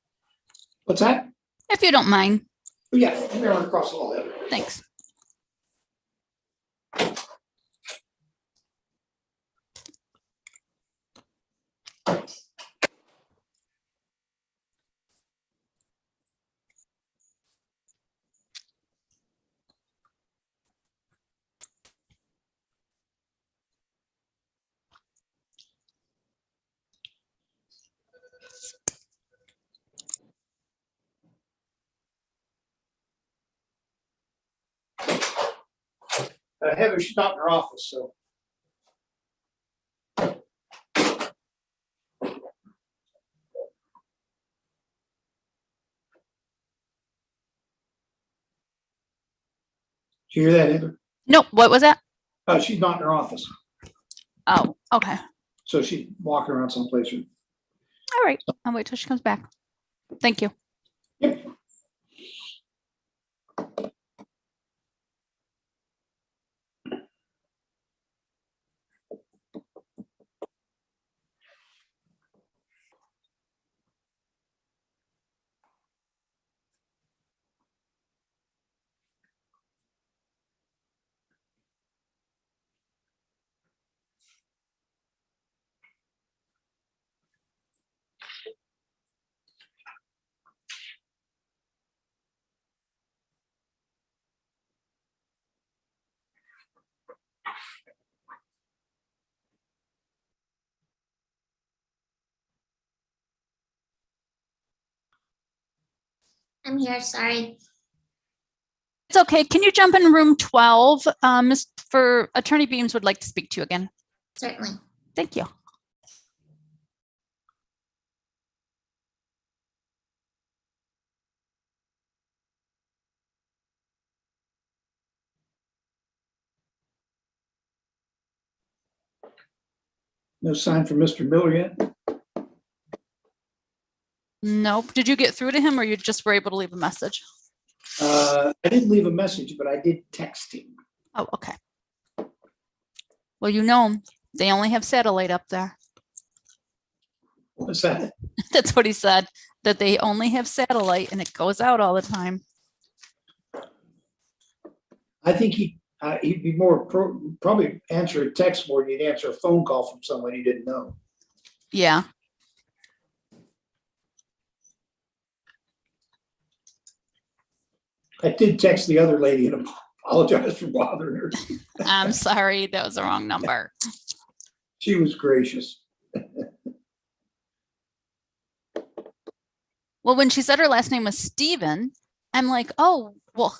What's that? If you don't mind. Oh, yeah, let me run across the hall. Heather. Thanks. Heather, she's not in her office, so. Did you hear that, Heather? Nope. What was that? She's not in her office, Oh, okay. so she's walking around someplace. All right. I'll wait till she comes back. Thank you. I'm here, sorry. It's okay. Can you jump in room 12? For Attorney Beams would like to speak to you again. Certainly. Thank you. No sign from Mr. Miller yet? Nope. Did you get through to him or you just were able to leave a message? I didn't leave a message, but I did text him. Oh, okay. Well, you know, they only have satellite up there. What's that? That's what he said, that they only have satellite and it goes out all the time. I think he'd be more probably answer a text more than he'd answer a phone call from someone he didn't know. Yeah. I did text the other lady and apologize for bothering her. I'm sorry. That was the wrong number. She was gracious. Well, when she said her last name was Steven, I'm like, oh, well,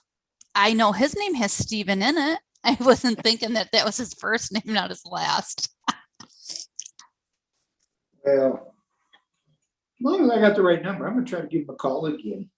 I know his name has Steven in it. I wasn't thinking that that was his first name, not his last. Well, as long as I got the right number, I'm going to try to give him a call again.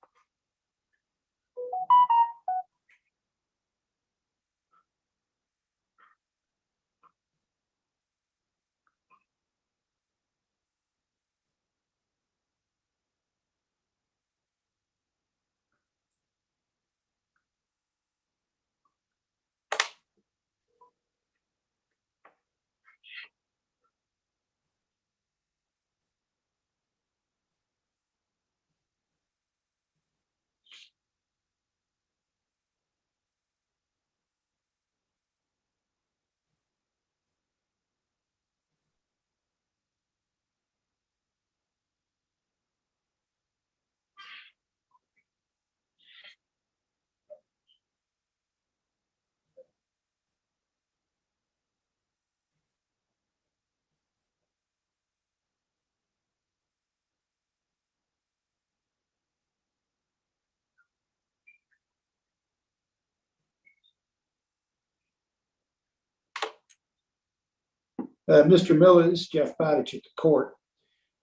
Mr. Miller, this is Jeff Bowditch at the court.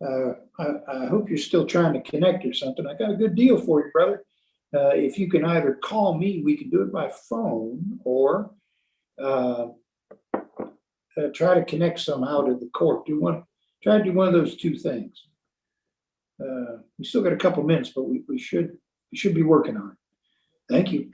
I hope you're still trying to connect or something. I got a good deal for you, brother. If you can either call me, we can do it by phone, or try to connect somehow to the court. Try to do one of those two things. We still got a couple minutes, but we should be working on it. Thank you.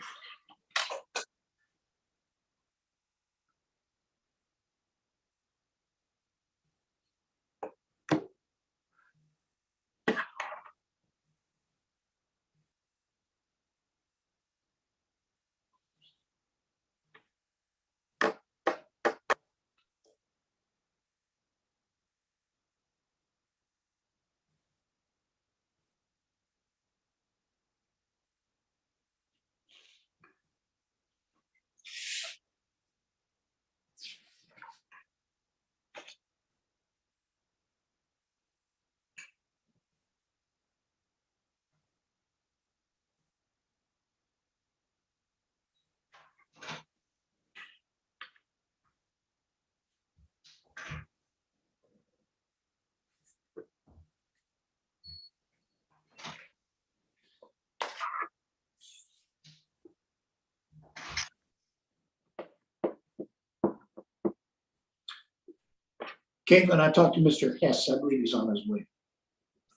Caitlin, I talked to Mr. Hess. I believe he's on his way.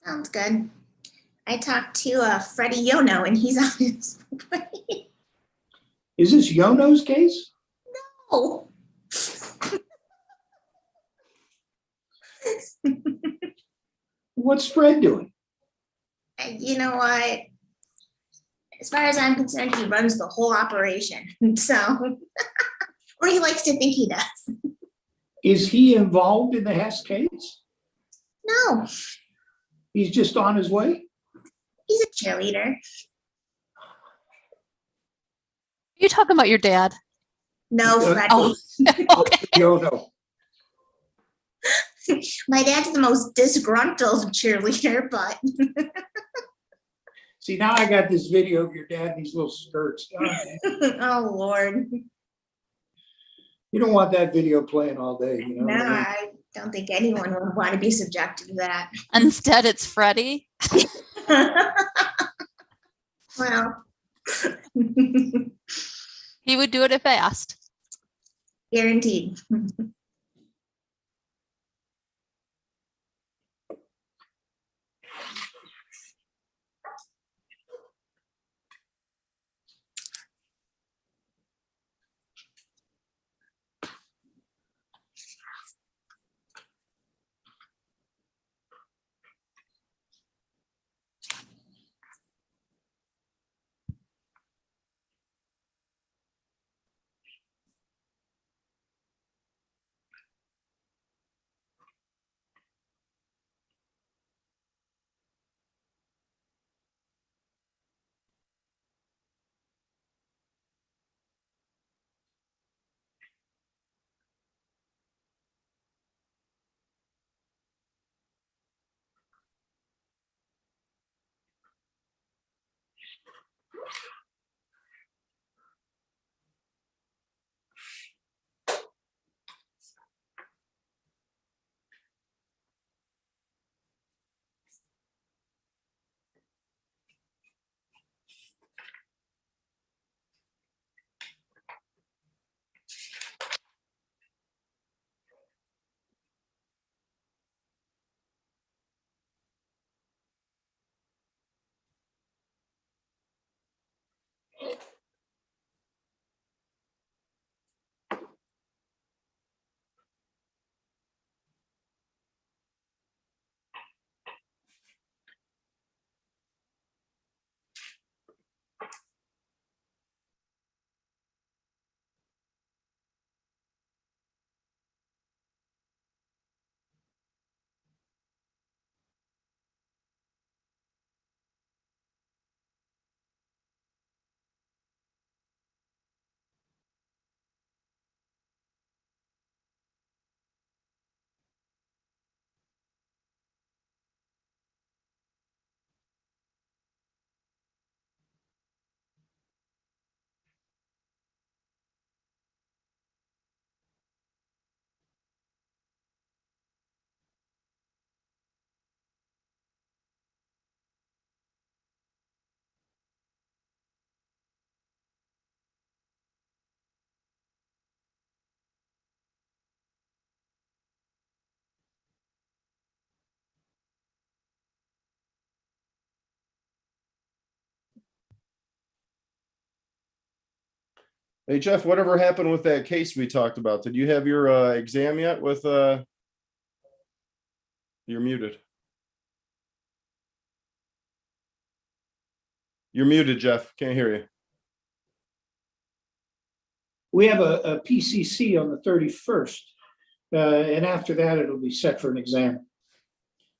Sounds good. I talked to Freddie Yono, and he's on his way. Is this Yono's case? Oh. What's Fred doing? You know what? As far as I'm concerned, he runs the whole operation. So, or he likes to think he does. Is he involved in the Hess case? No, He's just on his way? he's a cheerleader. You talking about your dad? No, Freddie. Oh, okay. Yono. My dad's the most disgruntled cheerleader, but See, now I got this video of your dad in these little skirts. oh Lord. You don't want that video playing all day, you know? No, I don't think anyone would want to be subjected to that. Instead, it's Freddie. Well, He would do it if asked. guaranteed. Hey, Jeff, whatever happened with that case we talked about? Did you have your exam yet with you're muted. You're muted, Jeff. Can't hear you. We have a PCC on the 31st, and after that, it'll be set for an exam.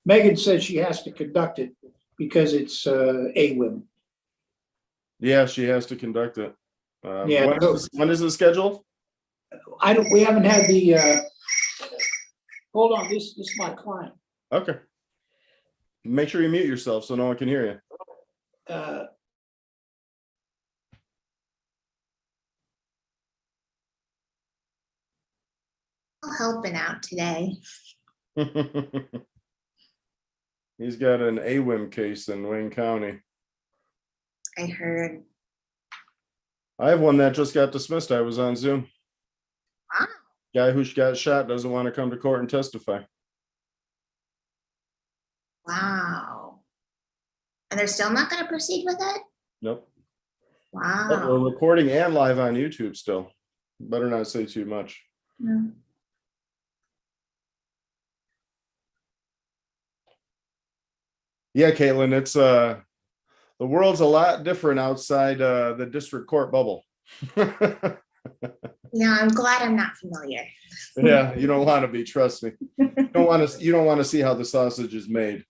Megan says she has to conduct it because it's AWIM. Yeah, she has to conduct it. Yeah. When is it scheduled? We haven't had the, hold on, this is my client. Okay. Make sure you mute yourself so no one can hear you. Helping out today. He's got an AWIM case in Wayne County. I heard. I have one that just got dismissed. I was on Zoom. Wow. Guy who got shot doesn't want to come to court and testify. Wow. And they're still not going to proceed with it? Nope. Wow. But we're recording and live on YouTube still. Better not say too much. Mm. Yeah, Caitlin, it's the world's a lot different outside the district court bubble. Yeah, I'm glad I'm not familiar. Yeah, you don't want to be, trust me. You don't want to see how the sausage is made.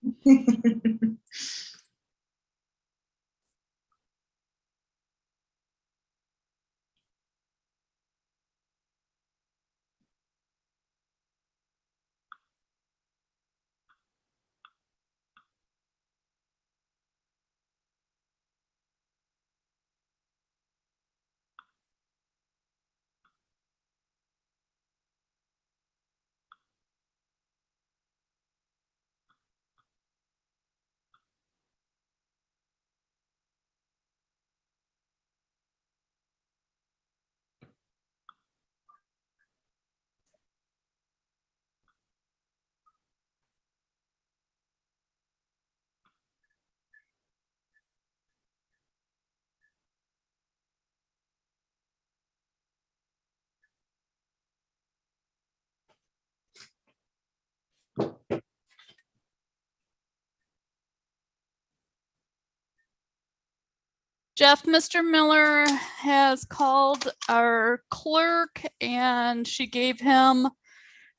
Jeff, Mr. Miller has called our clerk and she gave him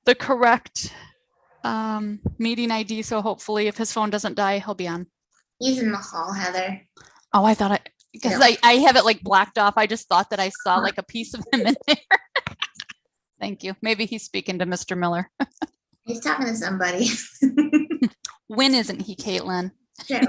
the correct meeting ID. So hopefully if his phone doesn't die, he'll be on. He's in the hall, Heather. Oh, I thought because I have it like blacked off. I just thought that I saw like a piece of him in there. Thank you. Maybe he's speaking to Mr. Miller. He's talking to somebody. When isn't he, Caitlin? True.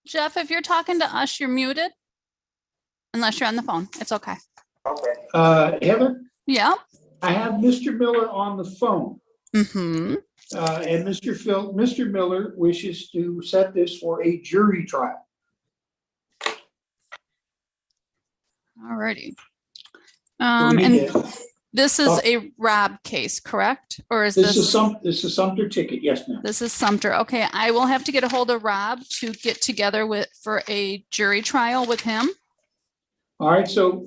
Jeff, if you're talking to us, you're muted. Unless you're on the phone. It's okay. Okay. Heather, Yeah. I have Mr. Miller on the phone. Mm-hmm. And Mr. Miller wishes to set this for a jury trial. Alrighty. Do we need And to- this is a Rob case, correct? Or is This this? is a Sumter ticket. Yes, ma'am. This is Sumter. Okay, I will have to get a hold of Rob to get together for a jury trial with him. All right. So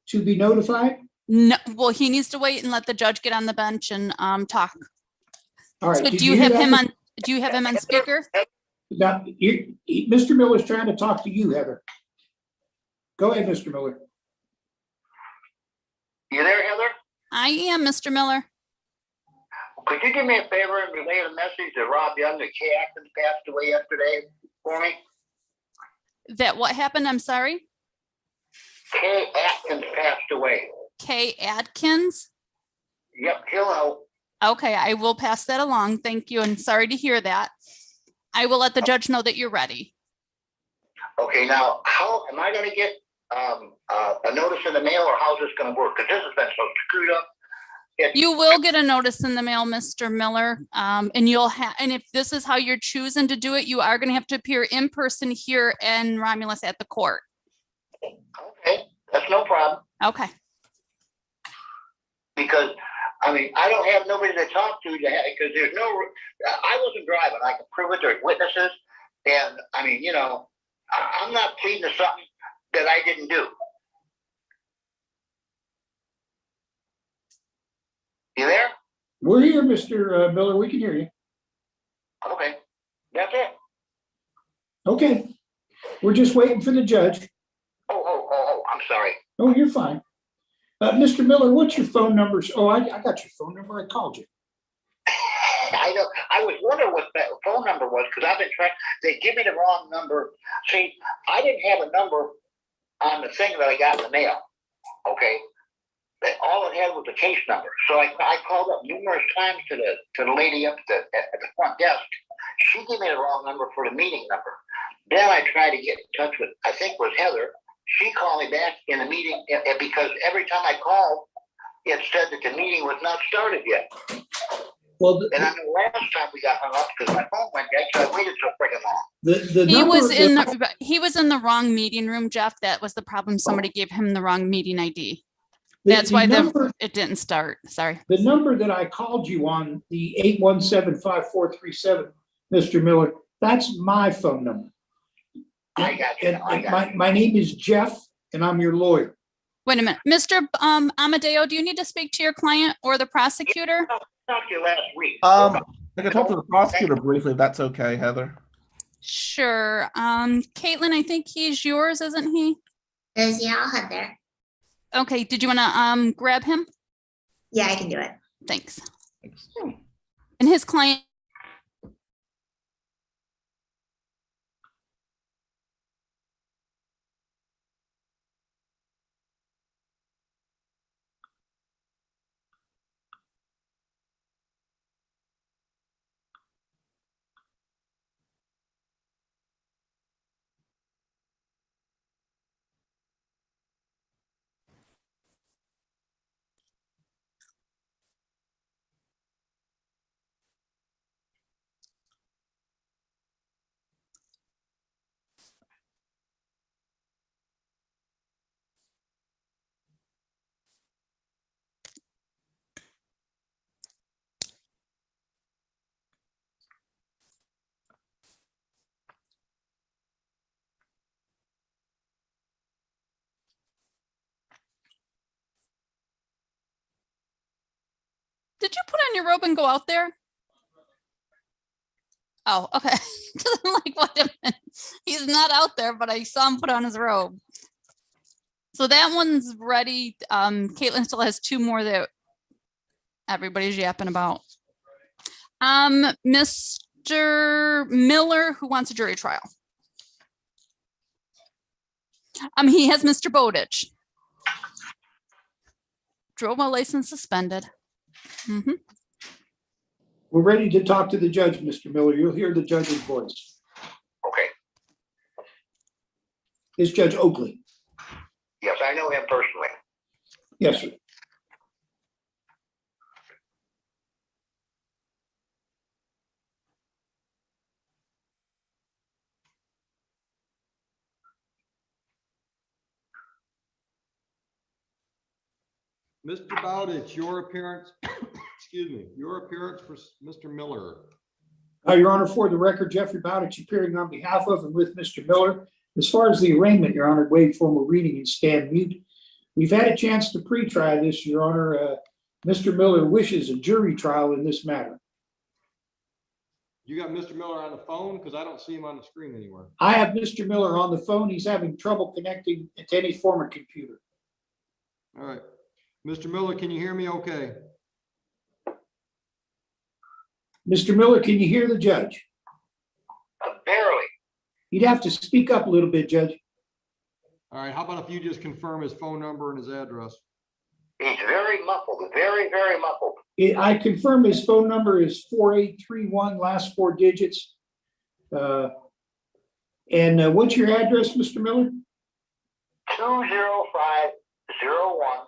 to be notified. No, well, he needs to wait and let the judge get on the bench and talk. All right. So Did do you have hear him that? on? Do you have him on speaker? Now, Mr. Miller's trying to talk to you, Heather. Go ahead, Mr. Miller. You there, Heather? I am, Mr. Miller. Could you do me a favor and relay a message to Rob Young that Kay Atkins passed away yesterday for me? That what happened? I'm sorry. Kay Atkins passed away. Kay Adkins. Yep, he'll know. Okay, I will pass that along. Thank you, and sorry to hear that. I will let the judge know that you're ready. Okay, now, how am I going to get a notice in the mail, or how's this going to work? Because this has been so screwed up. You will get a notice in the mail, Mr. Miller, and you'll have. And if this is how you're choosing to do it, you are going to have to appear in person here in Romulus at the court. Okay, that's no problem. Okay. Because I mean, I don't have nobody to talk to because there's no. I wasn't driving. I can prove it. There's witnesses, and I mean, you know, I'm not pleading to something that I didn't do. You there? We're here, Mr. Miller. We can hear you. Okay, that's it. Okay. We're just waiting for the judge. Oh, I'm sorry. Oh, you're fine. Mr. Miller, what's your phone number? Oh, I got your phone number. I called you. I know. I was wondering what that phone number was because I've been trying. They give me the wrong number. See, I didn't have a number on the thing that I got in the mail. Okay, all it had was the case number. So I called up numerous times to the lady up at the front desk. She gave me the wrong number for the meeting number. Then I tried to get in touch with, I think it was Heather. She called me back in the meeting because every time I called, it said that the meeting was not started yet. Well, and I know last time we got hung up because my phone went dead, so I waited so freaking long. He was in the wrong meeting room, Jeff. That was the problem. Somebody gave him the wrong meeting ID. That's why it didn't start. Sorry. The number that I called you on, the 817-5437, Mr. Miller, that's my phone number. I got you. And my name is Jeff, and I'm your lawyer. Wait a minute. Mr. Amadeo, do you need to speak to your client or the prosecutor? I talked to you last week. I can talk to the prosecutor briefly, if that's okay, Heather. Sure. Caitlin, I think he's yours, isn't he? Yeah, I'll head there. Okay. Did you want to grab him? Yeah, I can do it. Thanks. And his client. Did you put on your robe and go out there? Oh, okay. I'm like, wait a minute. He's not out there, but I saw him put on his robe. So that one's ready. Caitlin still has two more that everybody's yapping about. Mr. Miller, who wants a jury trial. He has Mr. Bowditch. Drove while license suspended. Mm-hmm. We're ready to talk to the judge, Mr. Miller. You'll hear the judge's voice. Okay. is Judge Oakley. Yes, I know him personally. Yes, sir. Mr. Bowditch, your appearance, excuse me, your appearance for Mr. Miller. Your Honor, for the record, Jeffrey Bowditch appearing on behalf of and with Mr. Miller. As far as the arraignment, Your Honor, waive formal reading and stand mute. We've had a chance to pre-try this, Your Honor. Mr. Miller wishes a jury trial in this matter. You got Mr. Miller on the phone? Because I don't see him on the screen anywhere. I have Mr. Miller on the phone. He's having trouble connecting to any form of computer. All right. Mr. Miller, can you hear me okay? Mr. Miller, can you hear the judge? Barely. You'd have to speak up a little bit, Judge. All right. How about if you just confirm his phone number and his address? He's very muffled, very, very muffled. I confirm his phone number is 4831, last four digits. And what's your address, Mr. Miller? 20501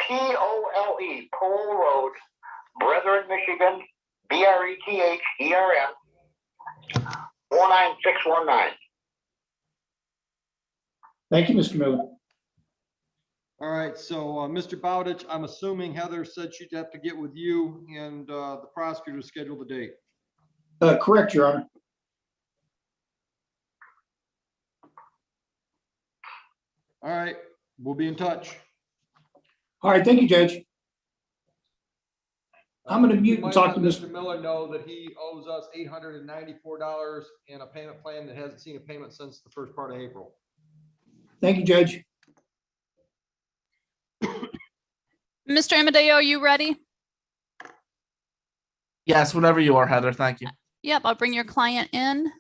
POLE, Pole Road, Brethren, Michigan, BRETHERN, 49619. Thank you, Mr. Miller. All right. So, Mr. Bowditch, I'm assuming Heather said she'd have to get with you and the prosecutor to schedule the date. Correct, Your Honor. All right. We'll be in touch. All right. Thank you, Judge. I'm going to mute You and might talk to let Mr. Mr. Miller know that he owes us $894 and a payment plan that hasn't seen a payment since the first part of April. Thank you, Judge. Mr. Amadeo, are you ready? Yes, whenever you are, Heather. Thank you. Yep, I'll bring your client in.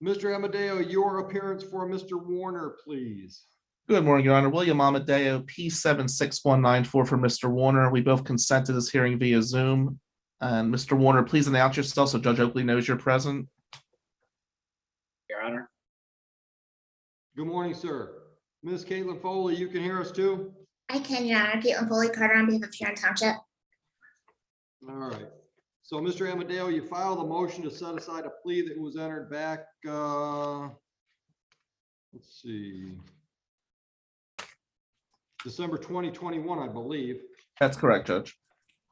Mr. Amadeo, your appearance for Mr. Warner, please. Good morning, Your Honor. William Amadeo, P76194 for Mr. Warner. We both consent to this hearing via Zoom. And Mr. Warner, please announce yourself so Judge Oakley knows you're present. Your Honor. Good morning, sir. Ms. Caitlin Foley, you can hear us too? I can, Your Honor. Caitlin Foley Carter on behalf of Huron Township. All right. So, Mr. Amadeo, you filed a motion to set aside a plea that was entered back, let's see, December 2021, I believe. That's correct, Judge.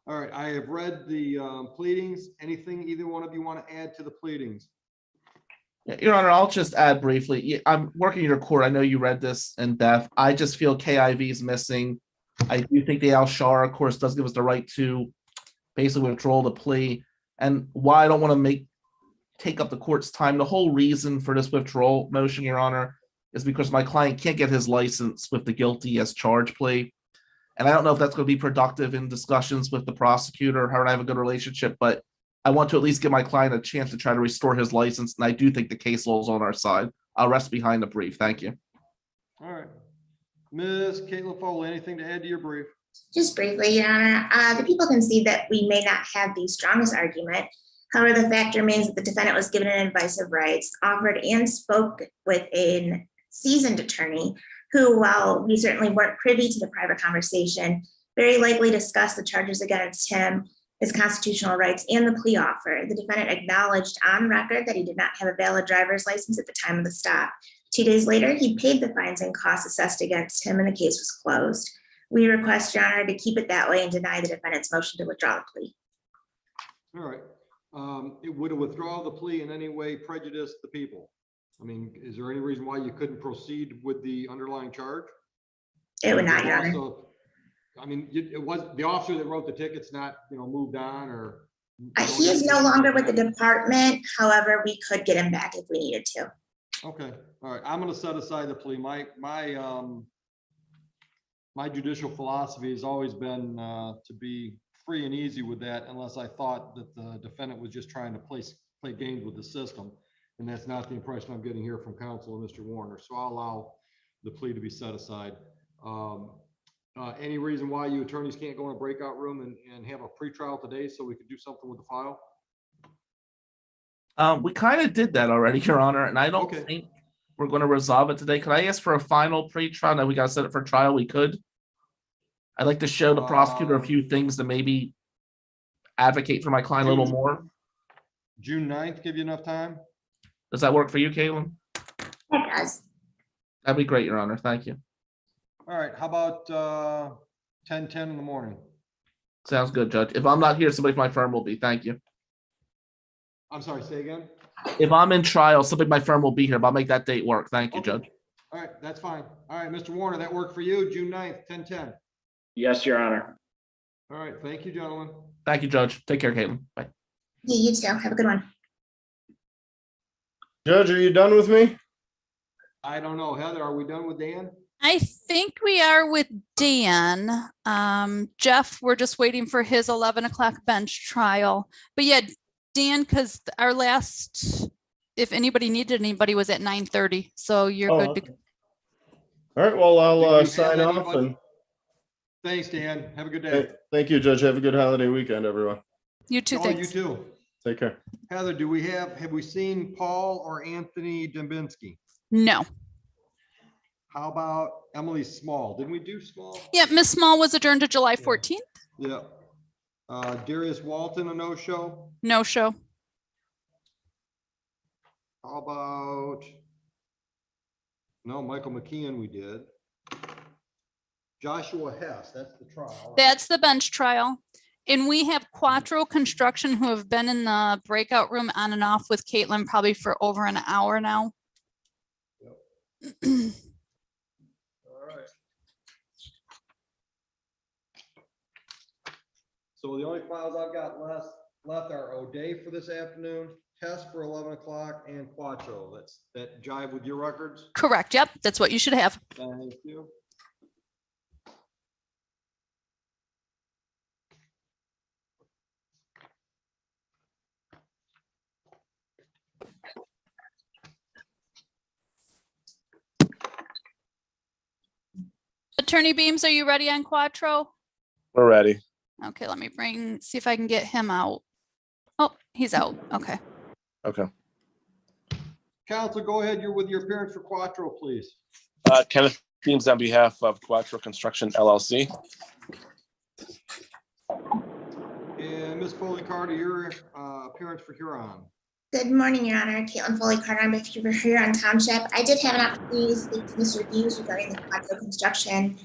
All right. I have read the pleadings. Anything either one of you want to add to the pleadings? Your Honor, I'll just add briefly. I'm working in your court. I know you read this in depth. I just feel KIV is missing. I do think the Al-Shar, of course, does give us the right to basically withdraw the plea. And why I don't want to take up the court's time, the whole reason for this withdrawal motion, Your Honor, is because my client can't get his license with the guilty as charged plea. And I don't know if that's going to be productive in discussions with the prosecutor. Her and I have a good relationship, but I want to at least give my client a chance to try to restore his license. And I do think the case law is on our side. I'll rest behind the brief. Thank you. All right. Ms. Caitlin Foley, anything to add to your brief? Just briefly, Your Honor, the people can see that we may not have the strongest argument. However, the fact remains that the defendant was given an advice of rights, offered and spoke with a seasoned attorney who, while we certainly weren't privy to the private conversation, very likely discussed the charges against him, his constitutional rights, and the plea offer. The defendant acknowledged on record that he did not have a valid driver's license at the time of the stop. 2 days later, he paid the fines and costs assessed against him, and the case was closed. We request, Your Honor, to keep it that way and deny the defendant's motion to withdraw the plea. All right. Would a withdrawal of the plea in any way prejudice the people? I mean, is there any reason why you couldn't proceed with the underlying charge? It would not, Your Honor. Also, I mean, it was the officer that wrote the tickets, not, moved on or. He is no longer with the department. However, we could get him back if we needed to. Okay. All right. I'm going to set aside the plea. My judicial philosophy has always been to be free and easy with that unless I thought that the defendant was just trying to play games with the system. And that's not the impression I'm getting here from counsel and Mr. Warner. So I'll allow the plea to be set aside. Any reason why you attorneys can't go in a breakout room and have a pretrial today so we could do something with the file? We kind of did that already, Your Honor, and I don't think we're going to resolve it today. Could I ask for a final pre-trial? Now we got to set it for trial. We could. I'd like to show the prosecutor a few things to maybe advocate for my client a little more. June 9th, give you enough time? Does that work for you, Caitlin? It does. That'd be great, Your Honor. Thank you. All right, how about 10:10 in the morning? Sounds good, Judge. If I'm not here, somebody from my firm will be. Thank you. I'm sorry, say again? If I'm in trial, somebody from my firm will be here, but I'll make that date work. Thank you, Judge. All right, that's fine. All right, Mr. Warner, that worked for you, June 9th, 10:10. Yes, Your Honor. All right, thank you, gentlemen. Thank you, Judge. Take care, Caitlin. Bye. Yeah, you too. Have a good one. Judge, are you done with me? I don't know. Heather, are we done with Dan? I think we are with Dan. Jeff, we're just waiting for his 11 o'clock bench trial. But yeah, Dan, because our last, if anybody needed anybody, was at 9:30. So you're good to go. All right, well, I'll Did you sign have off anybody? and Thanks, Dan. Have a good day. thank you, Judge. Have a good holiday weekend, everyone. You too, Oh, thanks. you too. Take care. Heather, have we seen Paul or Anthony Dembinski? No. How about Emily Small? Didn't we do Small? Yeah, Miss Small was adjourned to July 14th. Yeah. Darius Walton, a no-show? No show. How about, no, Michael McKeon we did. Joshua Hess, that's the trial. That's the bench trial. And we have Quattro Construction who have been in the breakout room on and off with Caitlin probably for over an hour now. All right. So the only files I've got left are O'Day for this afternoon, Test for 11 o'clock, and Quattro. That jive with your records? Correct. Yep. That's what you should have. Thank you. Attorney Beams, are you ready on Quattro? We're ready. Okay, let me see if I can get him out. Oh, he's out. Okay. Okay. Counsel, go ahead. You're with your appearance for Quattro, please. Kenneth Beams on behalf of Quattro Construction LLC. And Ms. Foley Carter, your appearance for Huron. Good morning, Your Honor. Caitlin Foley Carter, I'm with Huron Township. I did have an opportunity to speak to Mr. Hughes regarding the Quattro Construction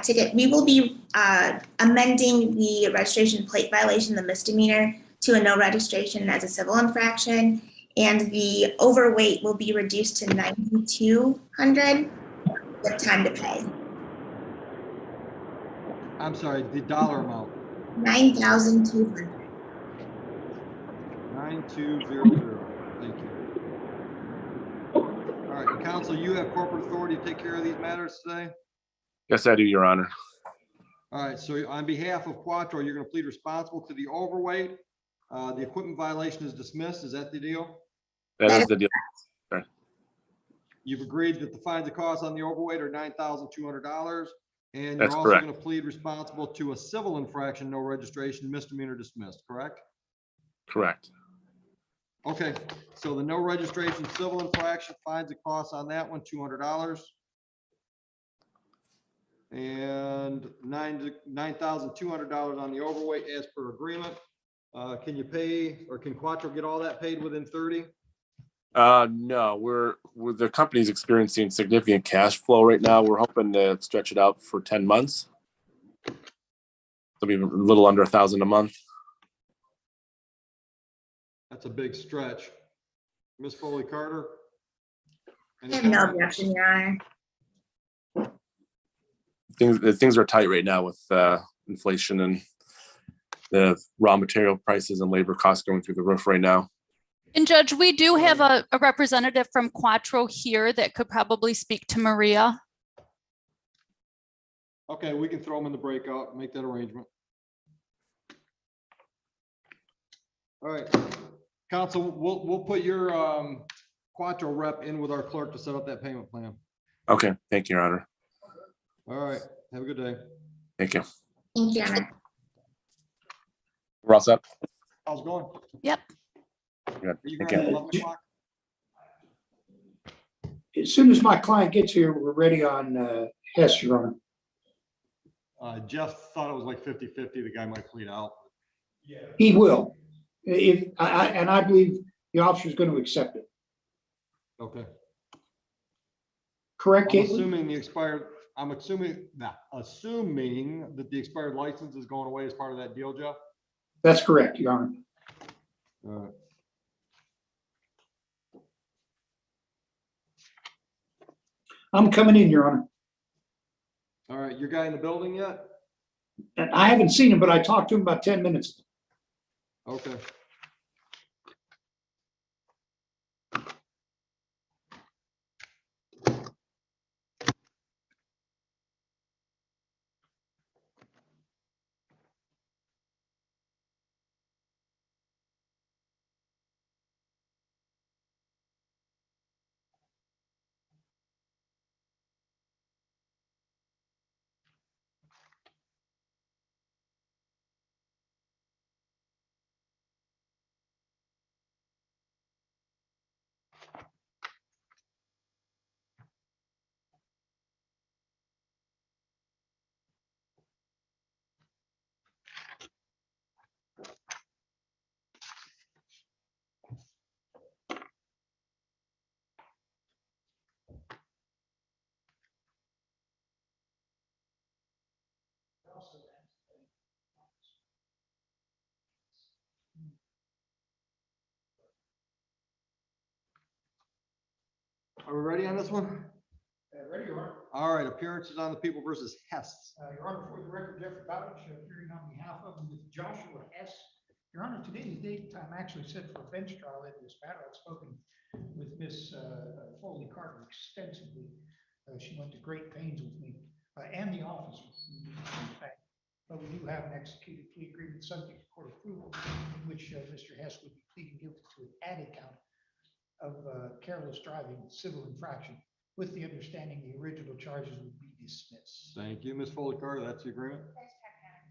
ticket. We will be amending the registration plate violation, the misdemeanor, to a no registration as a civil infraction. And the overweight will be reduced to 9,200 with time to pay. I'm sorry, the dollar amount. 9,200. 9200. Thank you. All right, counsel, you have corporate authority to take care of these matters today? Yes, I do, Your Honor. All right, so on behalf of Quattro, you're going to plead responsible to the overweight. The equipment violation is dismissed. Is that the deal? That is the deal. Okay. You've agreed that the fines and costs on the overweight are $9,200. And That's you're also correct. going to plead responsible to a civil infraction, no registration, misdemeanor dismissed, correct? Correct. Okay, so the no registration civil infraction, fines and costs on that one, $200. And $9,200 on the overweight as per agreement. Can you pay, or can Quattro get all that paid within 30? No, the company's experiencing significant cash flow right now. We're hoping to stretch it out for 10 months. It'll be a little under $1,000 a month. That's a big stretch. Ms. Foley Carter? I have no objection, Your Honor. Things are tight right now with inflation and the raw material prices and labor costs going through the roof right now. And Judge, we do have a representative from Quattro here that could probably speak to Maria. Okay, we can throw them in the breakout and make that arrangement. All right, counsel, we'll put your Quattro rep in with our clerk to set up that payment plan. Okay, thank you, Your Honor. All right, have a good day. Thank you. Thank you, Anna. We're all set? How's it going? Yep. Good. Are you Thank gonna have you. 11 o'clock? As soon as my client gets here, we're ready on Hess, Your Honor. Jeff thought it was like 50-50. The guy might plead out. He will. If I believe the officer's going to accept it. Okay. Correct, I'm Caitlin? assuming that the expired license is going away as part of that deal, Jeff? That's correct, Your Honor. All right. I'm coming in, Your Honor. All right, your guy in the building yet? And I haven't seen him, but I talked to him about 10 minutes ago. Okay. Are we ready on this one? Ready, Your Honor. All right, appearances on the People versus Hess. Your Honor, for the record, Jeffrey Bowditch, appearing on behalf of and with Joshua Hess. Your Honor, today's date time actually set for a bench trial in this matter. I've spoken with Miss Foley Carter extensively. She went to great pains with me and the officer. In fact, but we do have an executed plea agreement subject to court approval in which Mr. Hess would be pleading guilty to an added count of careless driving, civil infraction, with the understanding the original charges would be dismissed. Thank you, Ms. Foley Carter. That's the agreement.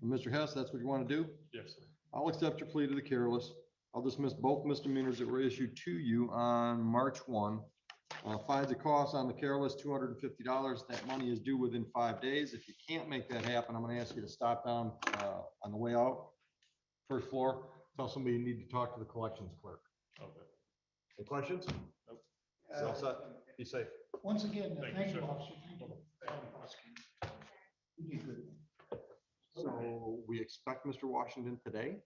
And Mr. Hess, that's what you want to do? Yes, sir. I'll accept your plea to the careless. I'll dismiss both misdemeanors that were issued to you on March 1. Fines and costs on the careless, $250. That money is due within 5 days. If you can't make that happen, I'm going to ask you to stop down on the way out, first floor. Tell somebody you need to talk to the collections clerk. Okay. Any questions? Nope. All set. Be safe. Once again, thank you, sir. officer. Thank you, prosecutor. You did good. So we expect Mr. Washington today?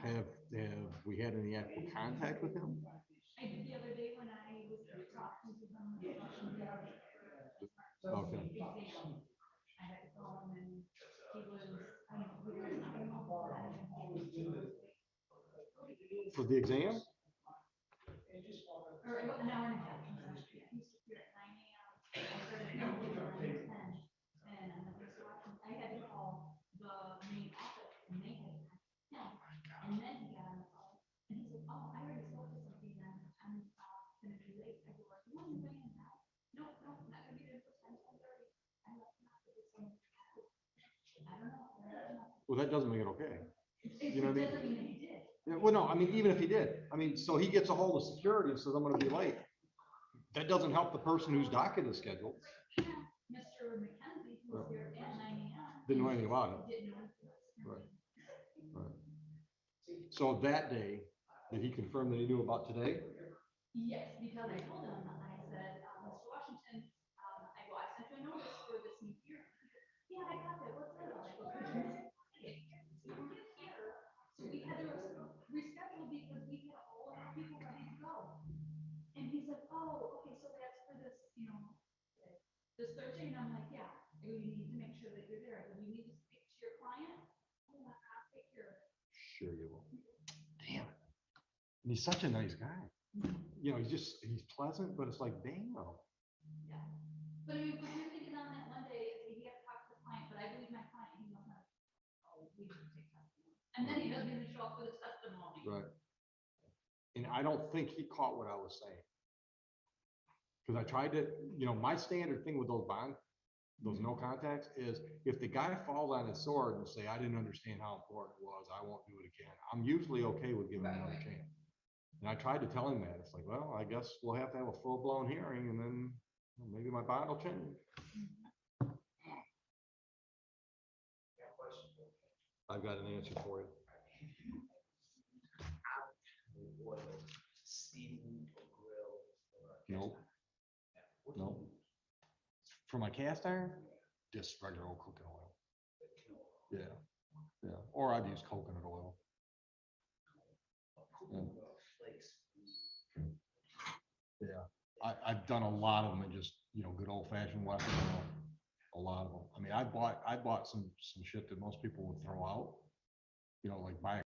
Have we had any actual contact with him? I did the other day when I was talking to him. Okay. I had to call him and he was, For the exam? or an hour and a half. He used to be at 9 a.m. I started at 9:10. And I had to call the main office and they had and then he got on the phone and he said, oh, I already spoke to somebody and I'm gonna be late. I go, what are you waiting now? No, not gonna be there until 10:30. I left him after this one. I don't know. Well, that doesn't make it okay. You know what I mean? Doesn't mean that he did. Yeah, well, no, I mean, even if he did, I mean, so he gets a hold of security and says, I'm gonna be late. That doesn't help the person whose docket is scheduled. Mr. McKenzie, who was here at 9 a.m. Didn't know anything about it. Didn't know. Right. Right. So that day, did he confirm that he knew about today? Yes, because I told him, I said, Mr. Washington, I go, I sent you a notice for this new year. Yeah, I got that. What's that? I go, "Could you miss it? You were here." So we had to reschedule because we had all of our people ready to go. And he said, oh, okay, so that's for this, this Thursday. And I'm like, yeah, I go, you need to make sure that you're there. I go, you need to speak to your client. I'll take care of it. Sure you will. Damn it. And he's such a nice guy. You know, he's pleasant, but it's like, damn. Yeah. But I mean, when you're thinking on that one day, he had to talk to the client, but I believe my client, he knows how. Oh, we can take And then he doesn't even show up for the testimony. Right. And I don't think he caught what I was saying. Because I tried to, my standard thing with those no contacts is if the guy falls on his sword and say, I didn't understand how important it was, I won't do it again. I'm usually okay with giving him another chance. And I tried to tell him that. It's like, well, I guess we'll have to have a full-blown hearing and then maybe my bond will change. I've got an answer for you. Nope. Nope. For my cast iron, just regular old cooking oil. Yeah. Yeah. Or I've used coconut oil. Yeah. I've done a lot of them and just, good old fashioned weapon oil. A lot of them. I mean, I bought some shit that most people would throw out. Like buy a